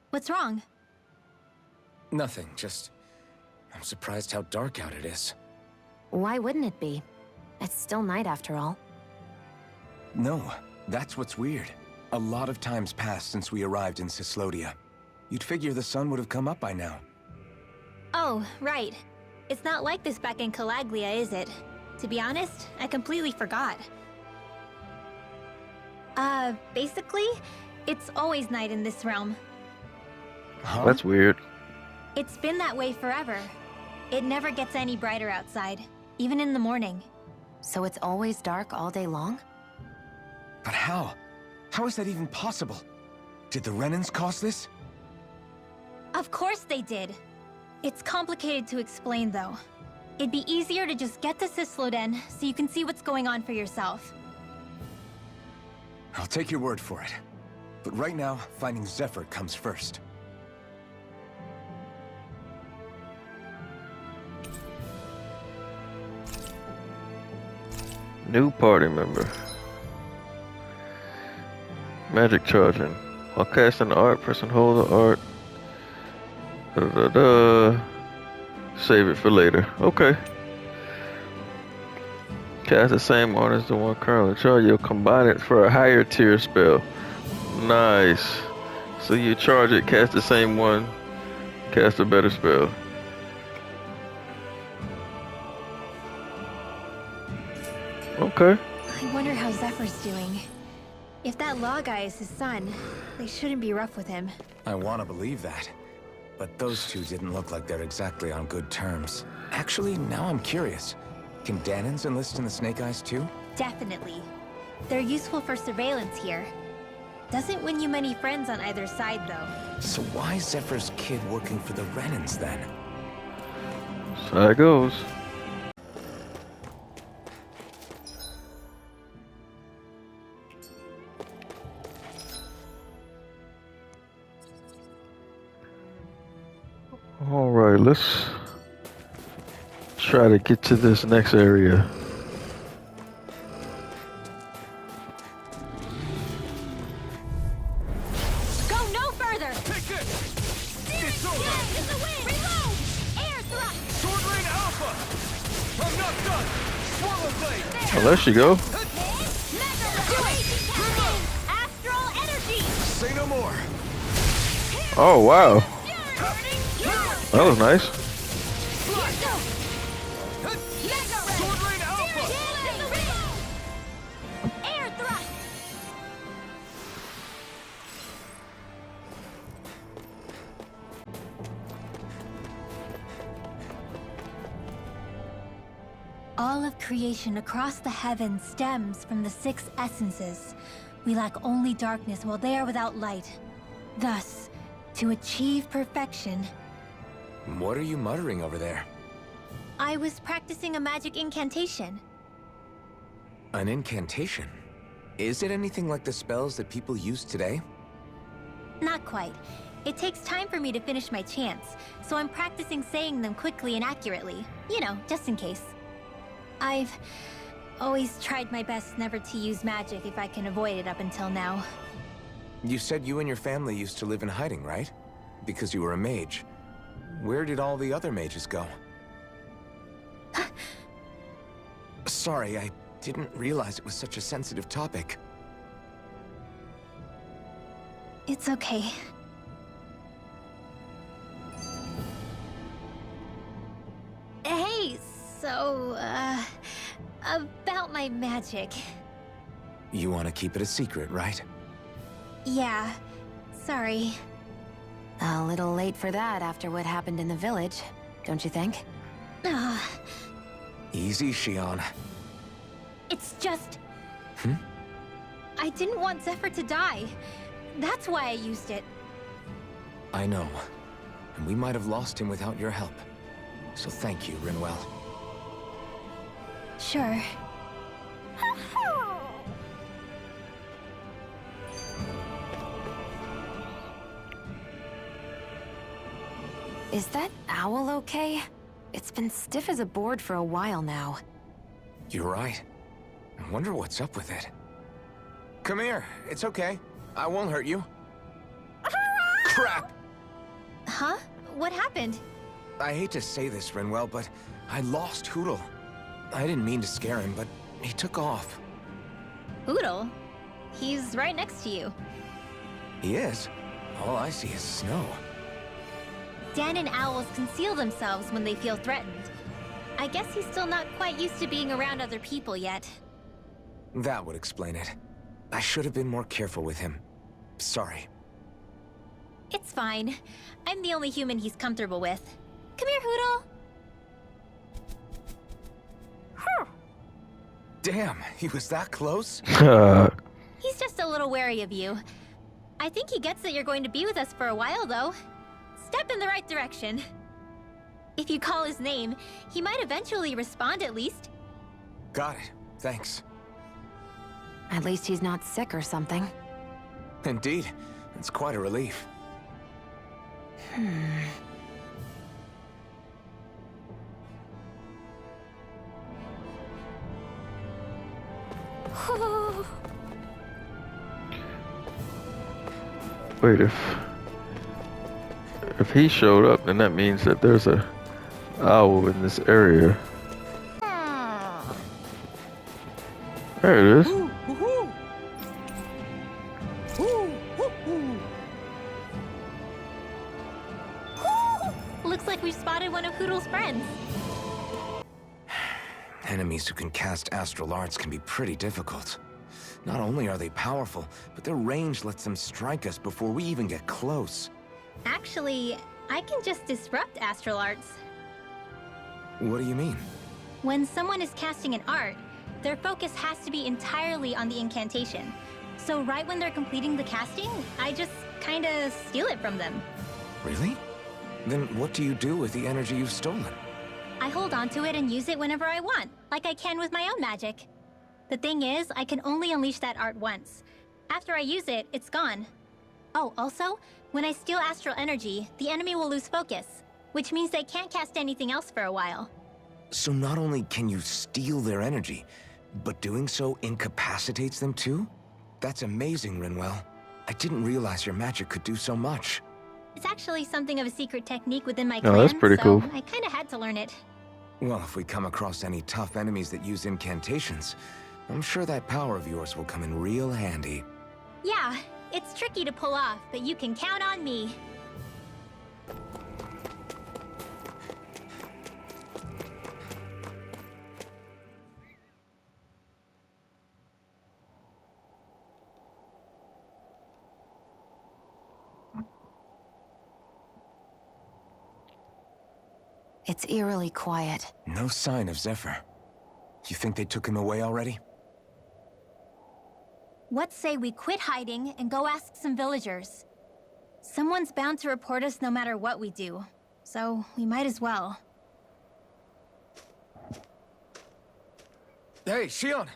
What's wrong? Nothing, just... I'm surprised how dark out it is. Why wouldn't it be? It's still night after all. No, that's what's weird. A lot of time's passed since we arrived in Cyslodia. You'd figure the sun would have come up by now. Oh, right. It's not like this back in Calaglia, is it? To be honest, I completely forgot. Basically, it's always night in this realm. Huh? That's weird. It's been that way forever. It never gets any brighter outside, even in the morning. So it's always dark all day long? But how? How is that even possible? Did the Renans cause this? Of course they did. It's complicated to explain, though. It'd be easier to just get to Cyslodia so you can see what's going on for yourself. I'll take your word for it. But right now, finding Zephyr comes first. New party member. Magic charging. While casting the art, press and hold the art. Save it for later. Okay. Cast the same art as the one currently charged. You'll combine it for a higher tier spell. Nice. So you charge it, cast the same one, cast a better spell. Okay. I wonder how Zephyr's doing. If that law guy is his son, they shouldn't be rough with him. I want to believe that. But those two didn't look like they're exactly on good terms. Actually, now I'm curious. Can Danans enlist in the Snake Eyes too? Definitely. They're useful for surveillance here. Doesn't win you many friends on either side, though. So why is Zephyr's kid working for the Renans then? So how it goes. Alright, let's try to get to this next area. Go It's over! Get in the wind! Reload! Air thrust! Sword Rain Alpha! I'm not done! Swallow Blade! Oh, there she go. Mega Ray! Astral Energy! Say no more. Oh, wow. That was nice. Sword Rain Alpha! Air thrust! All of creation across the heavens stems from the 6 essences. We lack only darkness while they are without light. Thus, to achieve perfection, What are you muttering over there? I was practicing a magic incantation. An incantation? Is it anything like the spells that people use today? Not quite. It takes time for me to finish my chants, so I'm practicing saying them quickly and accurately. You know, just in case. I've always tried my best never to use magic if I can avoid it up until now. You said you and your family used to live in hiding, right? Because you were a mage. Where did all the other mages go? Sorry, I didn't realize it was such a sensitive topic. It's okay. Hey, so, about my magic. You want to keep it a secret, right? Yeah, sorry. A little late for that after what happened in the village, don't you think? Easy, Shion. It's just... Hmm? I didn't want Zephyr to die. That's why I used it. I know. And we might have lost him without your help. So thank you, Rinwell. Sure. Is that owl okay? It's been stiff as a board for a while now. You're right. I wonder what's up with it. Come here. It's okay. I won't hurt you. Crap! Huh? What happened? I hate to say this, Rinwell, but I lost Hootle. I didn't mean to scare him, but he took off. Oodle? He's right next to you. He is? All I see is snow. Dan and owls conceal themselves when they feel threatened. I guess he's still not quite used to being around other people yet. That would explain it. I should have been more careful with him. Sorry. It's fine. I'm the only human he's comfortable with. Come here, Hootle! Damn, he was that close? He's just a little wary of you. I think he gets that you're going to be with us for a while, though. Step in the right direction. If you call his name, he might eventually respond at least. Got it. Thanks. At least he's not sick or something. Indeed. It's quite a relief. Wait, if he showed up, then that means that there's a owl in this area. There it is. Looks like we've spotted one of Hootle's friends. Enemies who can cast astral arts can be pretty difficult. Not only are they powerful, but their range lets them strike us before we even get close. Actually, I can just disrupt astral arts. What do you mean? When someone is casting an art, their focus has to be entirely on the incantation. So right when they're completing the casting, I just kinda steal it from them. Really? Then what do you do with the energy you've stolen? I hold onto it and use it whenever I want, like I can with my own magic. The thing is, I can only unleash that art once. After I use it, it's gone. Oh, also, when I steal astral energy, the enemy will lose focus, which means they can't cast anything else for a while. So not only can you steal their energy, but doing so incapacitates them too? That's amazing, Rinwell. I didn't realize your magic could do so much. It's actually something of a secret technique within my Oh, clan, that's pretty so cool. I kinda had to learn it. Well, if we come across any tough enemies that use incantations, I'm sure that power of yours will come in real handy. Yeah, it's tricky to pull off, but you can count on me. It's eerily quiet. No sign of Zephyr. You think they took him away already? What say we quit hiding and go ask some villagers? Someone's bound to report us no matter what we do, so we might as well. Hey, Shion!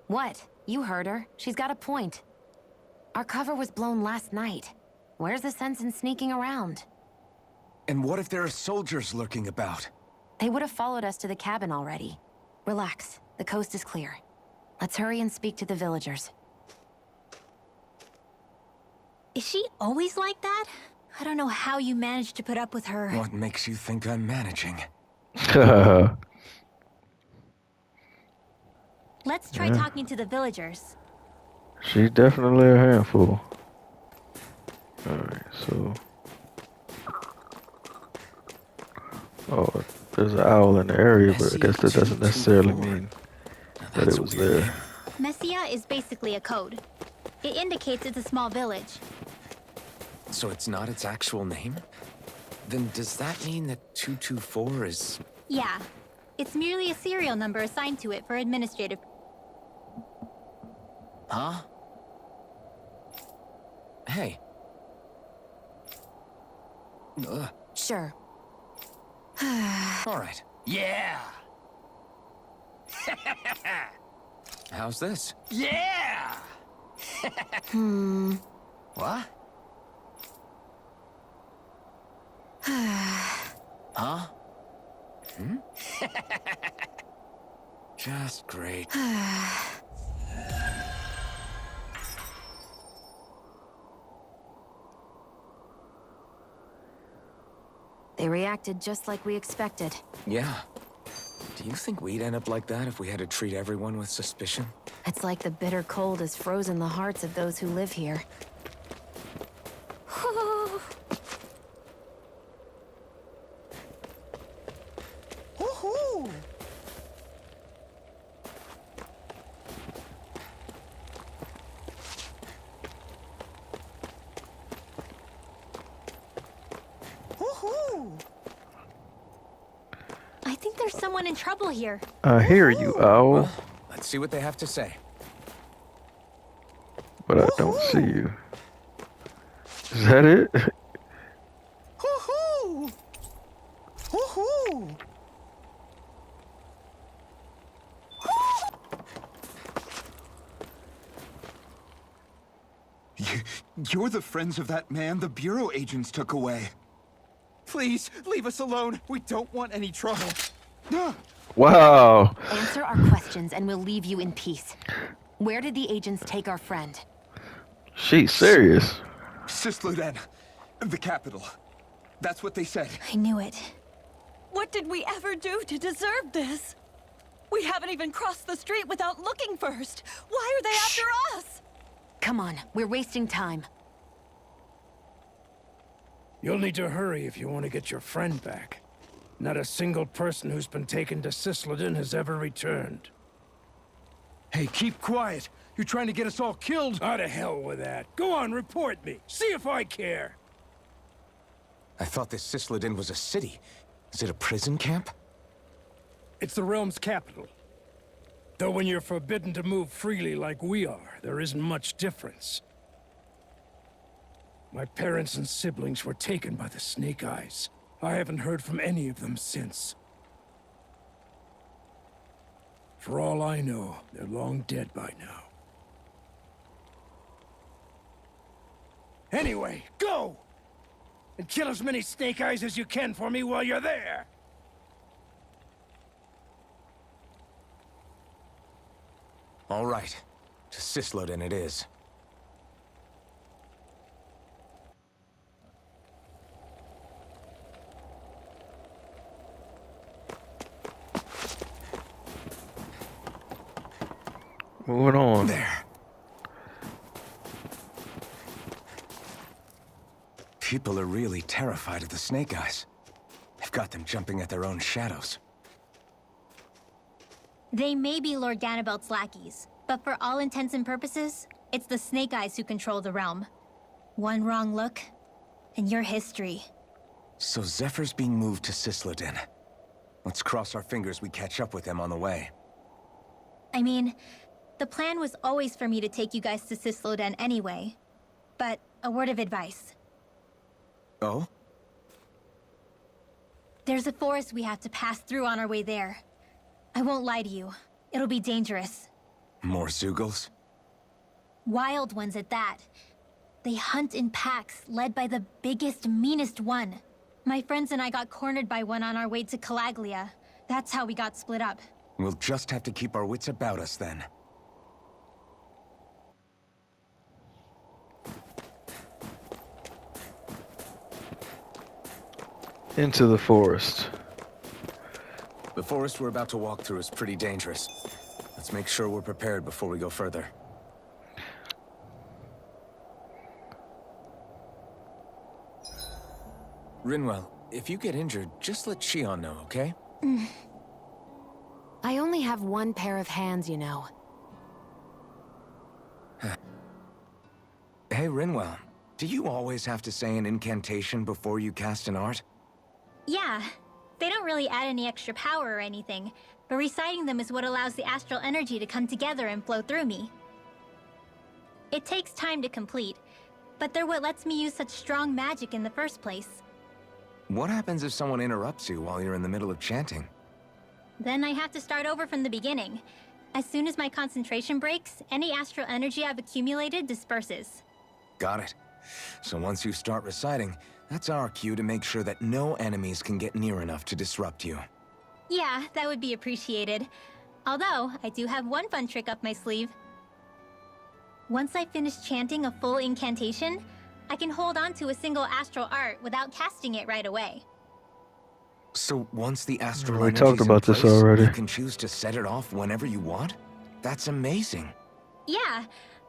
What? You heard her. She's got a point. Our cover was blown last night. Where's the sense in sneaking around? And what if there are soldiers lurking about? They would have followed us to the cabin already. Relax. The coast is clear. Let's hurry and speak to the villagers. Is she always like that? I don't know how you managed to put up with her. What makes you think I'm managing? Let's try talking to the villagers. She's definitely a handful. Alright, so... Oh, there's an owl in the area, but I guess that doesn't necessarily mean that it was there. Messia is basically a code. It indicates it's a small village. So it's not its actual name? Then does that mean that 224 is... Yeah. It's merely a serial number assigned to it for administrative... Huh? Hey. Sure. All right. Yeah! How's this? Yeah! What? Huh? Just great. They reacted just like we expected. Yeah. Do you think we'd end up like that if we had to treat everyone with suspicion? It's like the bitter cold has frozen the hearts of those who live here. Woohoo! Woohoo! I think there's someone in trouble here. I hear you, owl, Let's see what they have to say. but I don't see you. Is that it? Woohoo! Woohoo! You're the friends of that man the Bureau agents took away. Please, leave us alone. We don't want any trouble. Wow. Answer our questions and we'll leave you in peace. Where did the agents take our friend? She's serious. Cyslodia, the capital. That's what they said. I knew it. What did we ever do to deserve this? We haven't even crossed the street without looking first. Why are they after us? Come on, we're wasting time. You'll need to hurry if you want to get your friend back. Not a single person who's been taken to Cyslodia has ever returned. Hey, keep quiet. You're trying to get us all killed. Out of hell with that. Go on, report me. See if I care. I thought this Cyslodia was a city. Is it a prison camp? It's the realm's capital. Though when you're forbidden to move freely like we are, there isn't much difference. My parents and siblings were taken by the Snake Eyes. I haven't heard from any of them since. For all I know, they're long dead by now. Anyway, go! And kill as many Snake Eyes as you can for me while you're there! All right. To Cyslodia it is. moving on. There. People are really terrified of the Snake Eyes. They've got them jumping at their own shadows. They may be Lord Ganabelt's lackeys, but for all intents and purposes, it's the Snake Eyes who control the realm. One wrong look, and your history. So Zephyr's being moved to Cyslodia. Let's cross our fingers we catch up with them on the way. I mean, the plan was always for me to take you guys to Cyslodia anyway. But a word of advice. Oh? There's a forest we have to pass through on our way there. I won't lie to you. It'll be dangerous. More Zeugles? Wild ones at that. They hunt in packs, led by the biggest, meanest one. My friends and I got cornered by one on our way to Calaglia. That's how we got split up. We'll just have to keep our wits about us then. Into the forest. The forest we're about to walk through is pretty dangerous. Let's make sure we're prepared before we go further. Rinwell, if you get injured, just let Shion know, okay? I only have one pair of hands, you know. Hey, Rinwell, do you always have to say an incantation before you cast an art? Yeah, they don't really add any extra power or anything, but reciting them is what allows the astral energy to come together and flow through me. It takes time to complete, but they're what lets me use such strong magic in the first place. What happens if someone interrupts you while you're in the middle of chanting? Then I have to start over from the beginning. As soon as my concentration breaks, any astral energy I've accumulated disperses. Got it. So once you start reciting, that's our cue to make sure that no enemies can get near enough to disrupt you. Yeah, that would be appreciated. Although, I do have one fun trick up my sleeve. Once I finish chanting a full incantation, I can hold on to a single astral art without casting it right away. So once the astral We energy's talked in about this place, already. you can choose to set it off whenever you want? That's amazing. Yeah,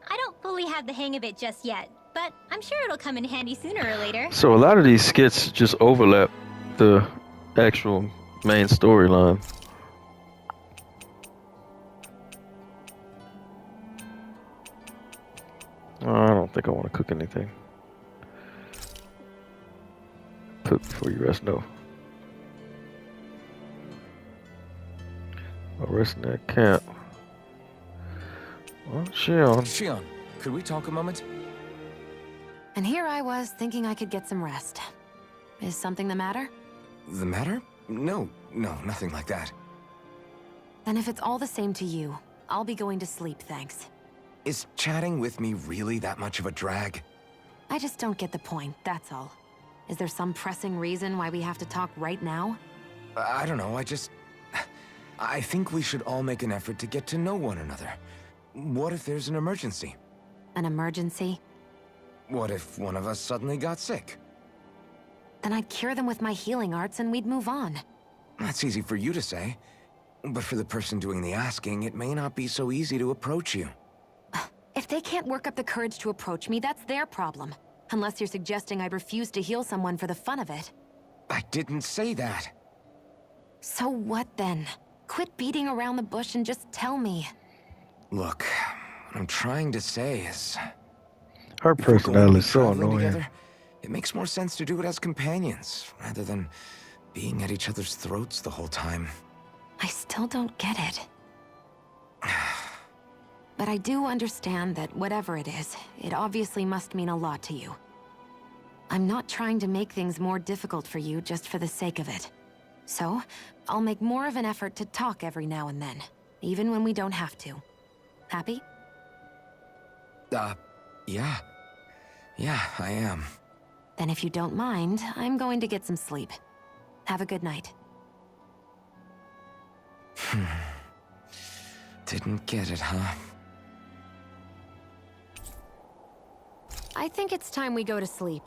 I don't fully have the hang of it just yet, but I'm sure it'll come in handy sooner or later. So a lot of these skits just overlap the actual main storyline. I don't think I want to cook anything. Cook before you rest, no. I'll rest in that camp. Well, Shion, could we talk a moment? And here I was thinking I could get some rest. Is something the matter? The matter? No, nothing like that. Then if it's all the same to you, I'll be going to sleep, thanks. Is chatting with me really that much of a drag? I just don't get the point, that's all. Is there some pressing reason why we have to talk right now? I don't know, I think we should all make an effort to get to know one another. What if there's an emergency? An emergency? What if one of us suddenly got sick? Then I'd cure them with my healing arts and we'd move on. That's easy for you to say. But for the person doing the asking, it may not be so easy to approach you. If they can't work up the courage to approach me, that's their problem. Unless you're suggesting I'd refuse to heal someone for the fun of it. I didn't say that. So what then? Quit beating around the bush and just tell me. Look, what I'm trying to say is... Her personality is so traveling annoying. together, it makes more sense to do it as companions, rather than being at each other's throats the whole time. I still don't get it. But I do understand that whatever it is, it obviously must mean a lot to you. I'm not trying to make things more difficult for you just for the sake of it. So, I'll make more of an effort to talk every now and then, even when we don't have to. Happy? Yeah. Yeah, I am. Then if you don't mind, I'm going to get some sleep. Have a good night. Didn't get it, huh? I think it's time we go to sleep.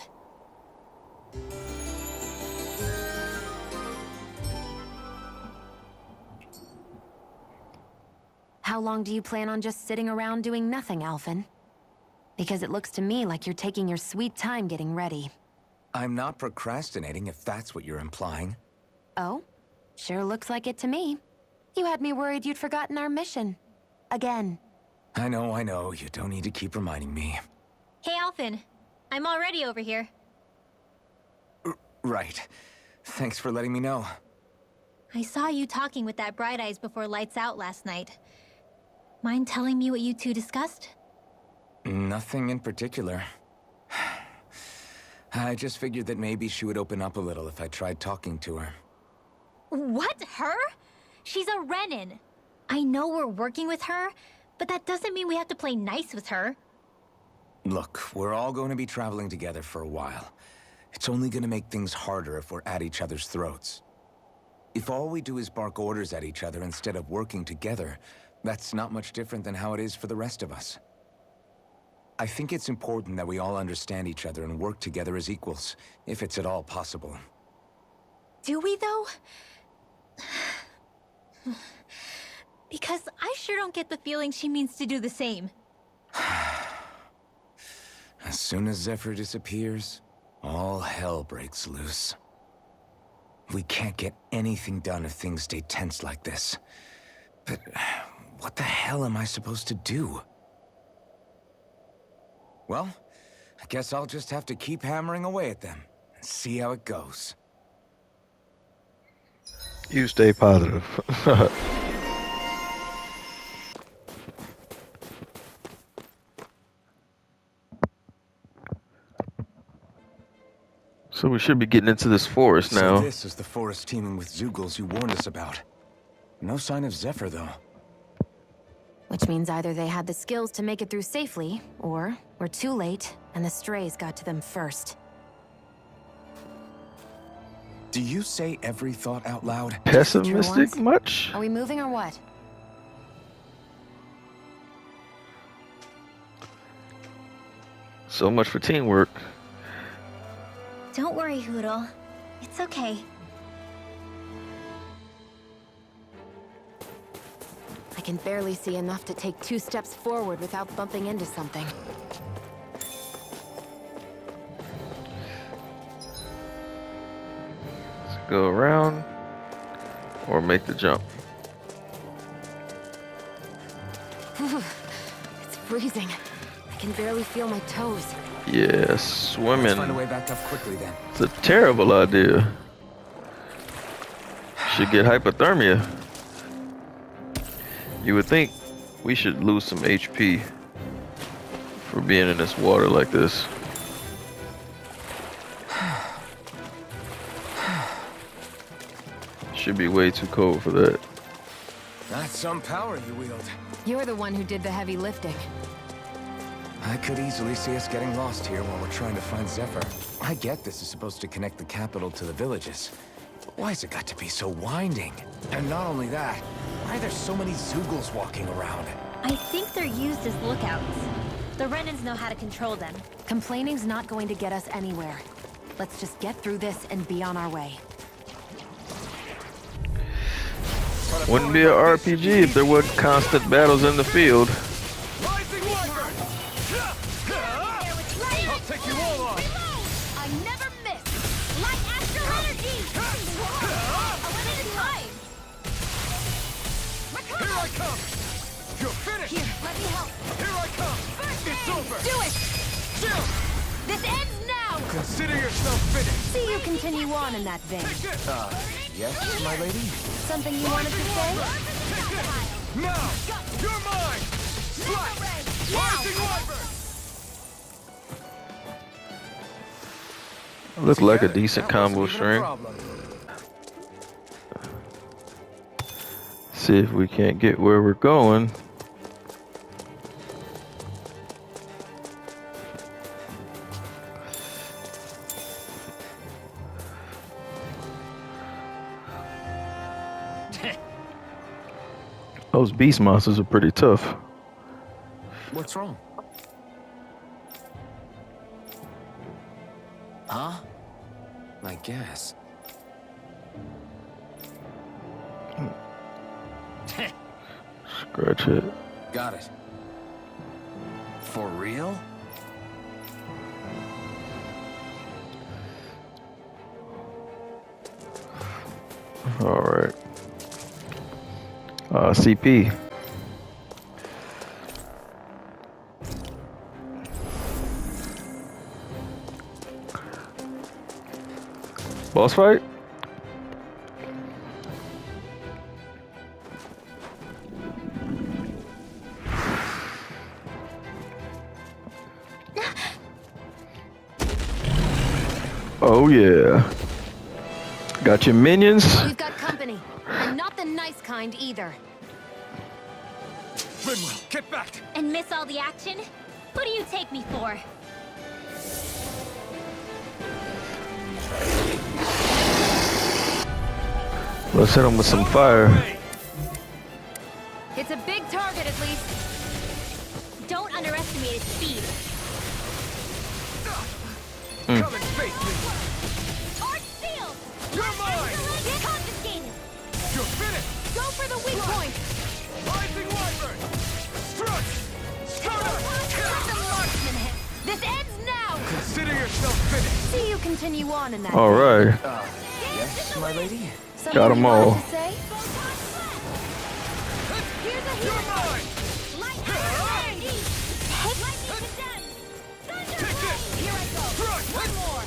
How long do you plan on just sitting around doing nothing, Alphen? Because it looks to me like you're taking your sweet time getting ready. I'm not procrastinating, if that's what you're implying. Oh? Sure looks like it to me. You had me worried you'd forgotten our mission. Again. I know. You don't need to keep reminding me. Hey, Alphen. I'm already over here. Right. Thanks for letting me know. I saw you talking with that Bright Eyes before lights out last night. Mind telling me what you two discussed? Nothing in particular. I just figured that maybe she would open up a little if I tried talking to her. What? Her? She's a Renin. I know we're working with her, but that doesn't mean we have to play nice with her. Look, we're all going to be traveling together for a while. It's only going to make things harder if we're at each other's throats. If all we do is bark orders at each other instead of working together, that's not much different than how it is for the rest of us. I think it's important that we all understand each other and work together as equals, if it's at all possible. Do we, though? Because I sure don't get the feeling she means to do the same. As soon as Zephyr disappears, all hell breaks loose. We can't get anything done if things stay tense like this. But what the hell am I supposed to do? Well, I guess I'll just have to keep hammering away at them and see how it goes. You stay positive. So we should be getting into this forest now. So this is the forest teeming with Zeugles you warned us about. No sign of Zephyr, though. Which means either they had the skills to make it through safely, or we're too late and the strays got to them first. Do you say every thought out loud? Pessimistic much? Are we moving or what? So much for teamwork. Don't worry, Hoodle. It's okay. I can barely see enough to take 2 steps forward without bumping into something. Let's go around or make the jump. It's freezing. I can barely feel my toes. Yeah, Let's swimming. find a way back up quickly then. It's a terrible idea. Should get hypothermia. You would think we should lose some HP for being in this water like this. Should be way too cold for that. That's some power you wield. You're the one who did the heavy lifting. I could easily see us getting lost here while we're trying to find Zephyr. I get this is supposed to connect the capital to the villages. But why's it got to be so winding? And not only that, why are there so many Zeugles walking around? I think they're used as lookouts. The Renins know how to control them. Complaining's not going to get us anywhere. Let's just get through this and be on our way. Wouldn't be an RPG if there wasn't constant battles in the field. I'll take you all on. I never miss. Light astral energy. A limited time. Here I come. You're finished. Here, let me help. Here I come. It's over. Do it. Jill, This ends now. consider yourself finished. See you continue on in that vein. Take this. Yes, my lady? Something you wanted to say? Take this. Now, you're mine. Slash. Rising Wyvern. Look like a decent combo string. See if we can't get where we're going. Those beast monsters are pretty tough. What's wrong? Huh? I guess. Scratch shit. Got it. For real? All right. CP. Boss fight? Oh yeah. Got your minions? We've got company, and not the nice kind either. Rimwell, get back! And miss all the action? Who do you take me for? Let's hit him with some fire. It's a big target, at least. Don't underestimate its speed. Come and face me! Arch sealed! You're mine! Get confiscated! You're finished! Go for the weak point! Rising Wyvern! Strut! Scout! This ends now! Consider yourself finished! See you continue on in that. All right. Yes, my lady? Something Got 'em you wanted all. to say? Here's a You're healing mine! Take this! Here I go. Strut! One more.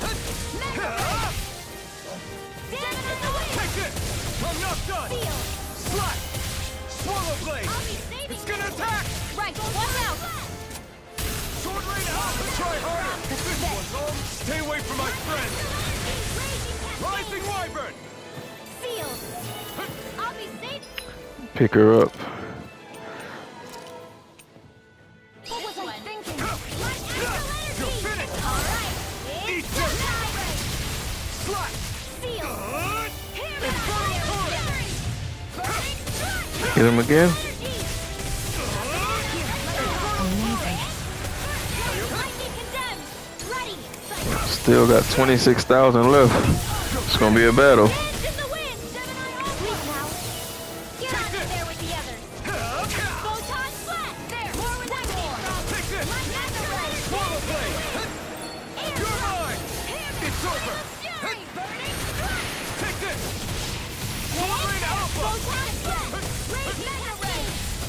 Take this! I'm not done! Slash! Swallow blade! It's gonna attack! Right, watch out! Sword rain out! Try harder! This one's all... Stay away from my friend! Rising Wyvern! Sealed! I'll be safe! Pick her up. What was I thinking? You're finished! Alright! Eat this! Slash! Sealed! Hit him again. Still got 26,000 left. It's gonna be a battle.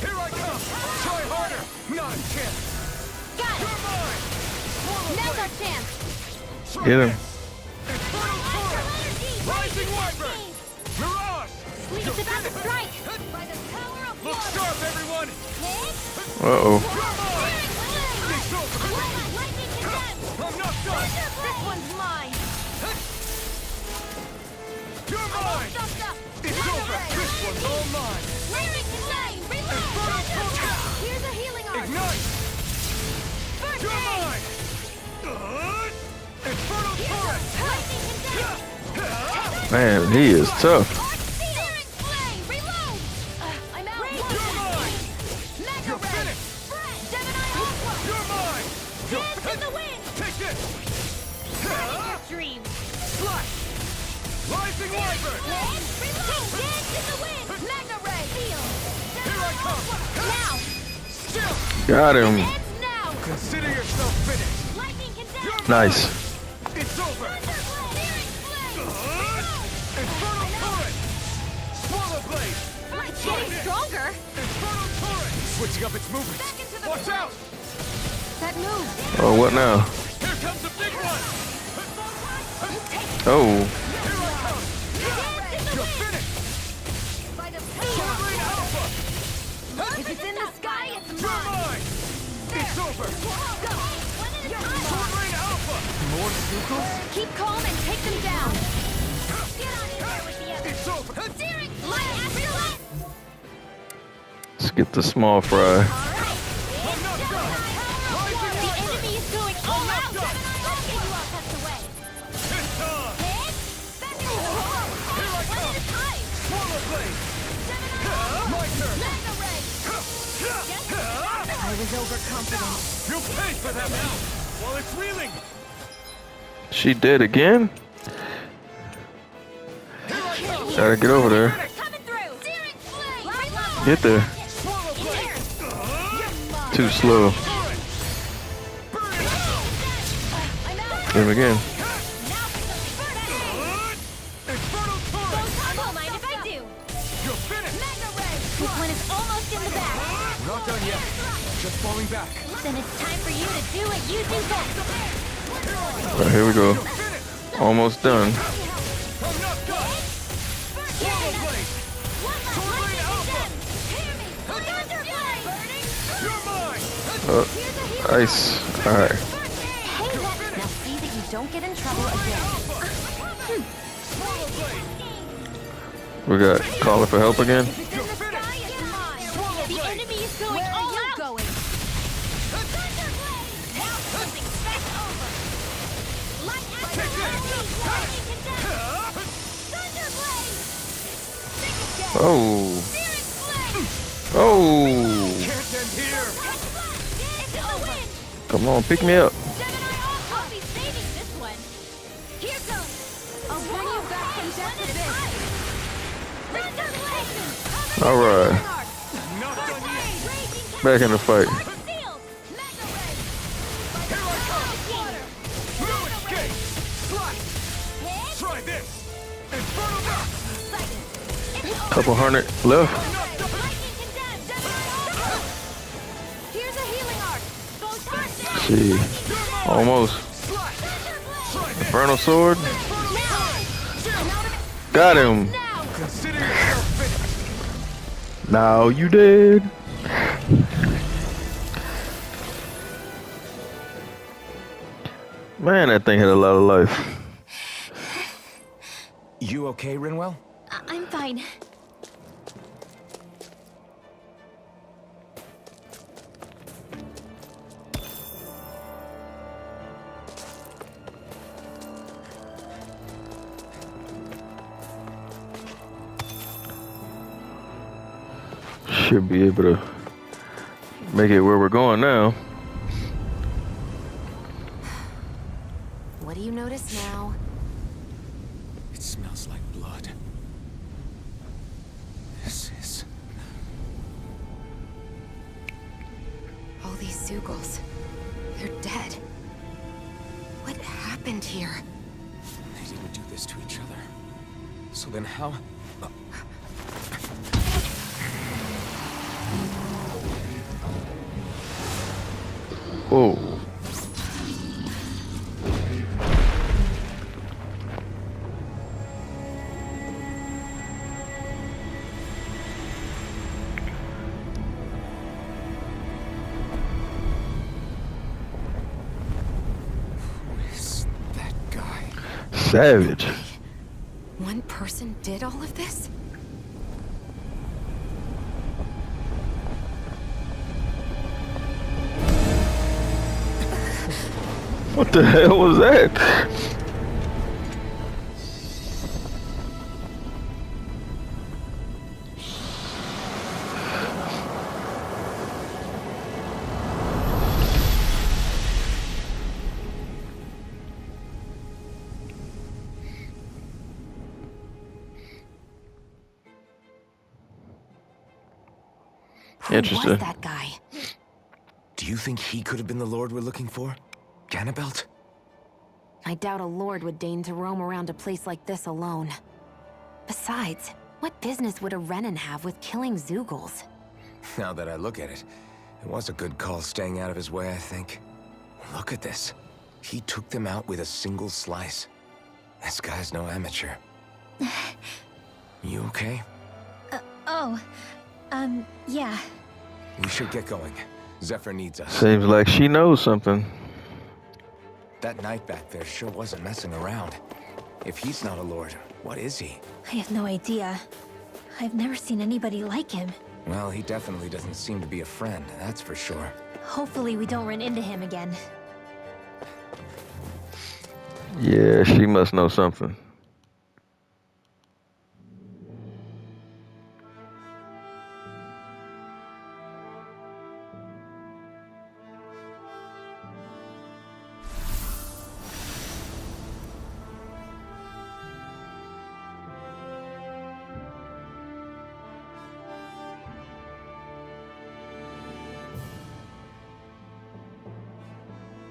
Here I come! Try harder! Not a chance! Got it! You're mine! Now's our chance! Get him. Infernal Torrent! Rising Wyvern! Mirage! It's about to strike! Look sharp, everyone! Uh-oh. You're mine! It's over! I'm not done! This one's mine! You're mine! It's over! This one's all mine! Infernal Torrent! Here's a healing arc! Ignite! You're mine! Infernal Torrent! Man, he is tough. I'm out! You're mine! You're finished! You're mine! Take this! Dream! Slash! Rising Wyvern! Magna Ray! Here I come! Now! Still! Got him. Now! Consider yourself finished! You're Nice. It's over! Infernal Torrent! Swallow Blade! It's getting stronger! Infernal Torrent! Switching up its movements! Watch out! That move! Oh, what now? Here comes the big one! Oh, Here I come! You're finished! Sword Rain Alpha! If it's in the sky, it's You're mine! mine! It's over! Sword Rain Alpha! More Zuko? Keep calm and take them down! It's over! let's get the small fry. I'm not done! Rising The Wyvern! enemy is going all out! done! It's on! Here I come! Swallow Blade! My turn! I was overconfident. You'll pay for that now! While it's reeling! She dead again? Gotta get over there. Coming through! Get there. Swallow Blade! Too slow. Hit him again. Don't mind if I do. This one is almost in the bag. We're not done yet. Just falling back. Then it's time for you to do what you do best. Alright, here we go. Almost done. Ice. Alright. Now see that you don't get in trouble again. We got calling for help again. The enemy is going all out. Oh. Oh. Come on, pick me up. I'll be saving this one. Here goes. I'll bring you back from death for this. All right. Back in the fight. Try this! Couple hundred left. Here's a healing arc. See, almost. Infernal sword. Got him. Now you dead. Man, that thing had a lot of life. You okay, Rinwell? I'm fine. Should be able to make it where we're going now. What do you notice now? It smells like blood. This is... All these Zeugles. They're dead. What happened here? They didn't do this to each other. So then how... Whoa. Who is that guy? Savage. One person did all of this? What the hell was that? Interesting. Who was that guy? Do you think he could have been the Lord we're looking for? Ganabelt? I doubt a lord would deign to roam around a place like this alone. Besides, what business would a Renan have with killing Zeugles? Now that I look at it, it was a good call staying out of his way, I think. Look at this. He took them out with a single slice. This guy's no amateur. You okay? Yeah. We should get going. Zephyr needs us. Seems like she knows something. That knight back there sure wasn't messing around. If he's not a lord, what is he? I have no idea. I've never seen anybody like him. Well, he definitely doesn't seem to be a friend, that's for sure. Hopefully we don't run into him again. Yeah, she must know something.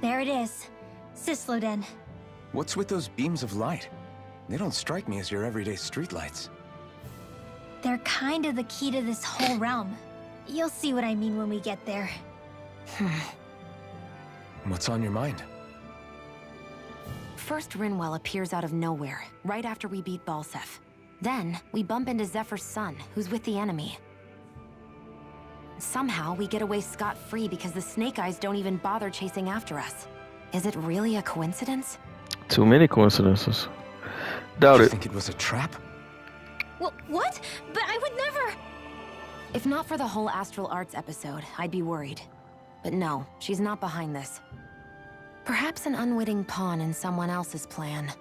There it is. Cyslodia. What's with those beams of light? They don't strike me as your everyday streetlights. They're kind of the key to this whole realm. You'll see what I mean when we get there. What's on your mind? First, Rinwell appears out of nowhere, right after we beat Balseph. Then, we bump into Zephyr's son, who's with the enemy. Somehow, we get away scot-free because the Snake Eyes don't even bother chasing after us. Is it really a coincidence? Too many coincidences. Doubt Do you it. think it was a trap? What? But I would never... If not for the whole Astral Arts episode, I'd be worried. But no, she's not behind this. Perhaps an unwitting pawn in someone else's plan.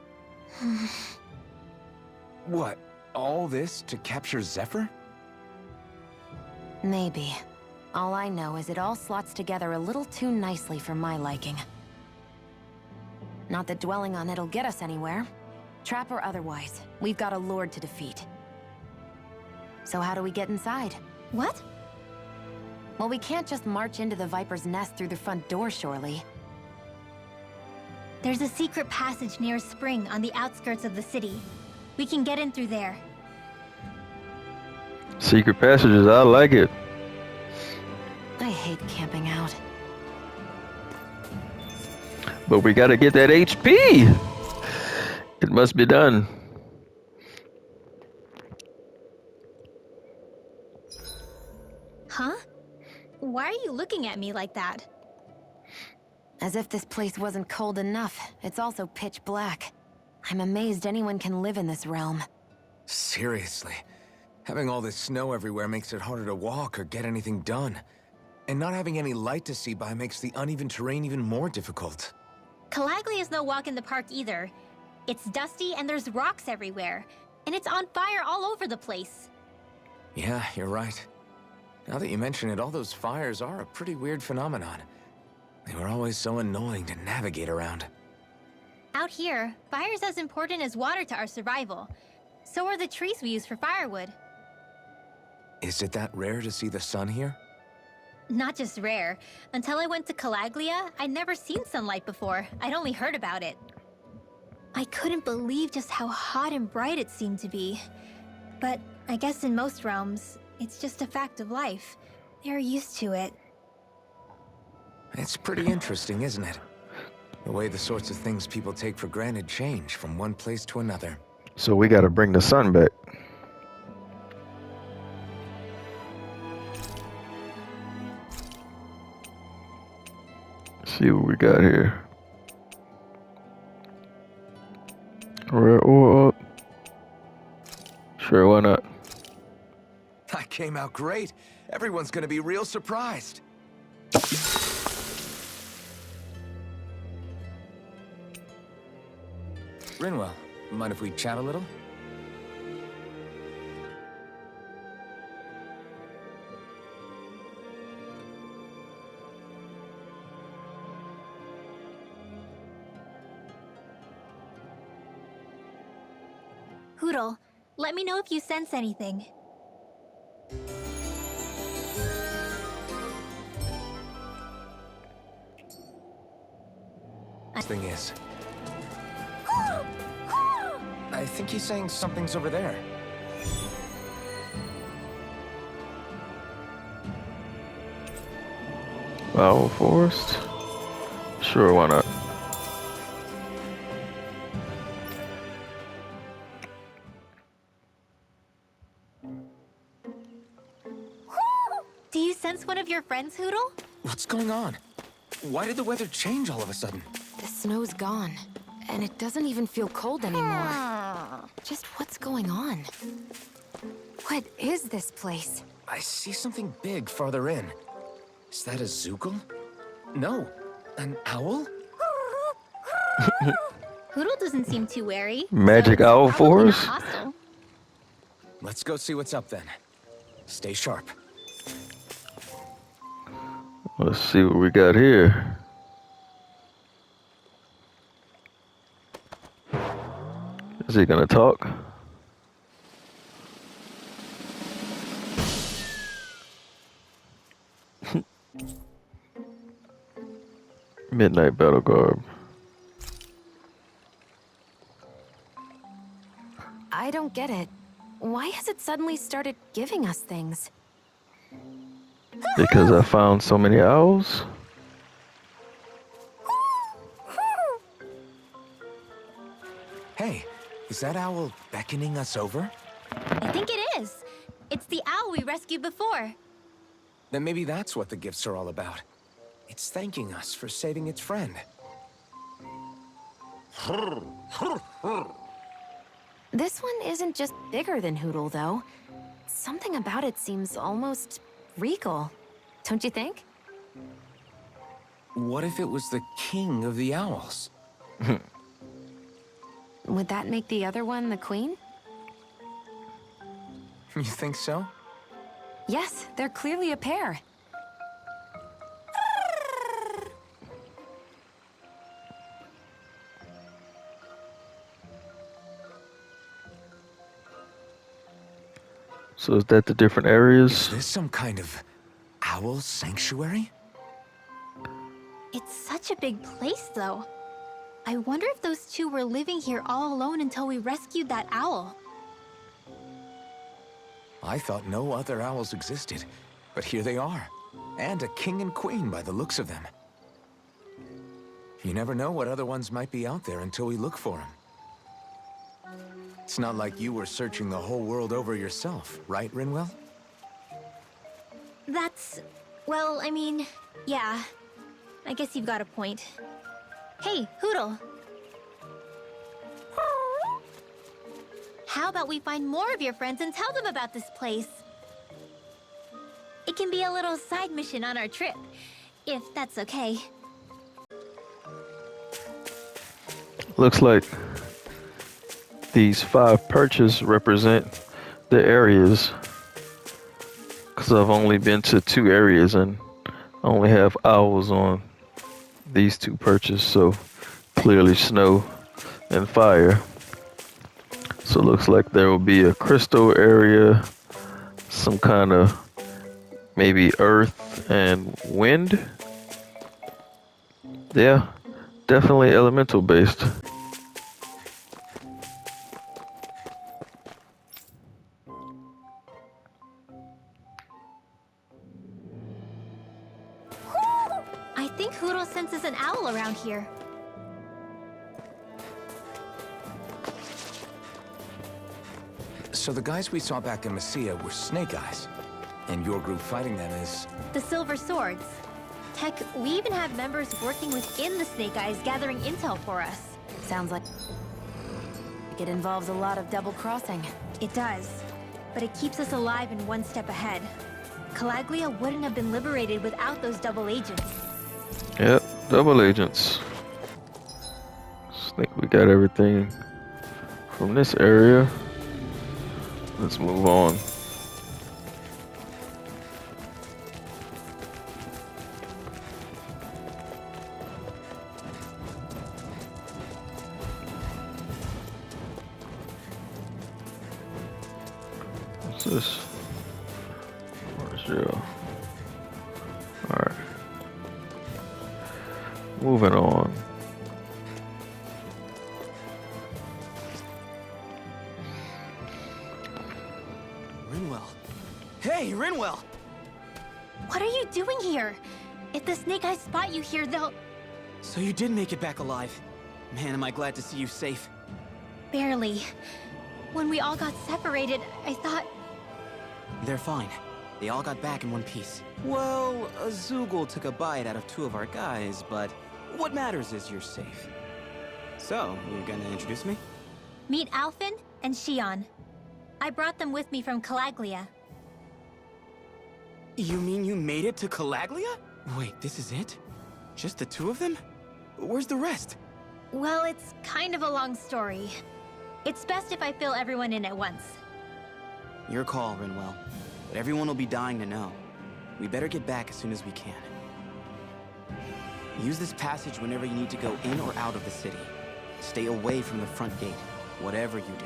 What? All this to capture Zephyr? Maybe. All I know is it all slots together a little too nicely for my liking. Not that dwelling on it'll get us anywhere. Trap or otherwise, we've got a lord to defeat. So how do we get inside? What? Well, we can't just march into the Viper's nest through the front door, surely. There's a secret passage near a spring on the outskirts of the city. We can get in through there. Secret passages, I like it. I hate camping out. But we gotta get that HP. It must be done. Huh? Why are you looking at me like that? As if this place wasn't cold enough, it's also pitch black. I'm amazed anyone can live in this realm. Seriously. Having all this snow everywhere makes it harder to walk or get anything done. And not having any light to see by makes the uneven terrain even more difficult. Calaglia is no walk in the park either. It's dusty and there's rocks everywhere. And it's on fire all over the place. Yeah, you're right. Now that you mention it, all those fires are a pretty weird phenomenon. They were always so annoying to navigate around. Out here, fire's as important as water to our survival. So are the trees we use for firewood. Is it that rare to see the sun here? Not just rare. Until I went to Calaglia, I'd never seen sunlight before. I'd only heard about it. I couldn't believe just how hot and bright it seemed to be. But I guess in most realms, it's just a fact of life. They're used to it. It's pretty interesting, isn't it? The way the sorts of things people take for granted change from one place to another. So we gotta bring the sun back. See what we got here. Rare ore up. Sure, why not? That came out great. Everyone's gonna be real surprised. Rinwell, mind if we chat a little? Hoodle, let me know if you sense anything. Thing is, I think he's saying something's over there. Owl Forest? Sure, why not? Do you sense one of your friends, Hoodle? What's going on? Why did the weather change all of a sudden? The snow's gone, and it doesn't even feel cold anymore. Just what's going on? What is this place? I see something big farther in. Is that a Zookle? No, an owl? Hoodle doesn't seem too wary. Magic so it's owl probably not forest? hostile. Let's go see what's up then. Stay sharp. Let's see what we got here. Is he gonna talk? Midnight battle garb. I don't get it. Why has it suddenly started giving us things? Because I found so many owls. Hey, is that owl beckoning us over? I think it is. It's the owl we rescued before. Then maybe that's what the gifts are all about. It's thanking us for saving its friend. This one isn't just bigger than Hootle, though. Something about it seems almost regal. Don't you think? What if it was the king of the owls? Would that make the other one the queen? You think so? Yes, they're clearly a pair. So is that the different areas? Is this some kind of owl sanctuary? It's such a big place, though. I wonder if those two were living here all alone until we rescued that owl. I thought no other owls existed, but here they are. And a king and queen by the looks of them. You never know what other ones might be out there until we look for them. It's not like you were searching the whole world over yourself, right, Rinwell? That's... well, I mean, yeah. I guess you've got a point. Hey, Hootle. How about we find more of your friends and tell them about this place? It can be a little side mission on our trip, if that's okay. Looks like these 5 perches represent the areas. Because I've only been to 2 areas and I only have owls on these 2 perches, so clearly snow and fire. So it looks like there will be a crystal area, some kind of maybe earth and wind. Yeah, definitely elemental based. I think Hootle senses an owl around here. So the guys we saw back in Messia were Snake Eyes, and your group fighting them is... The Silver Swords. Heck, we even have members working within the Snake Eyes gathering intel for us. Sounds like it involves a lot of double crossing. It does, but it keeps us alive and one step ahead. Calaglia wouldn't have been liberated without those double agents. Yep, double agents. I think we got everything from this area. Let's move on. What's this? Where's your... Alright. Moving on. Rinwell. Hey, Rinwell! What are you doing here? If the Snake Eyes spot you here, they'll... So you did make it back alive. Man, am I glad to see you safe. Barely. When we all got separated, I thought... They're fine. They all got back in one piece. Well, Azugul took a bite out of 2 of our guys, but what matters is you're safe. So, you're gonna introduce me? Meet Alphen and Shion. I brought them with me from Calaglia. You mean you made it to Calaglia? Wait, this is it? Just the 2 of them? Where's the rest? Well, it's kind of a long story. It's best if I fill everyone in at once. Your call, Rinwell. But everyone will be dying to know. We better get back as soon as we can. Use this passage whenever you need to go in or out of the city. Stay away from the front gate, whatever you do.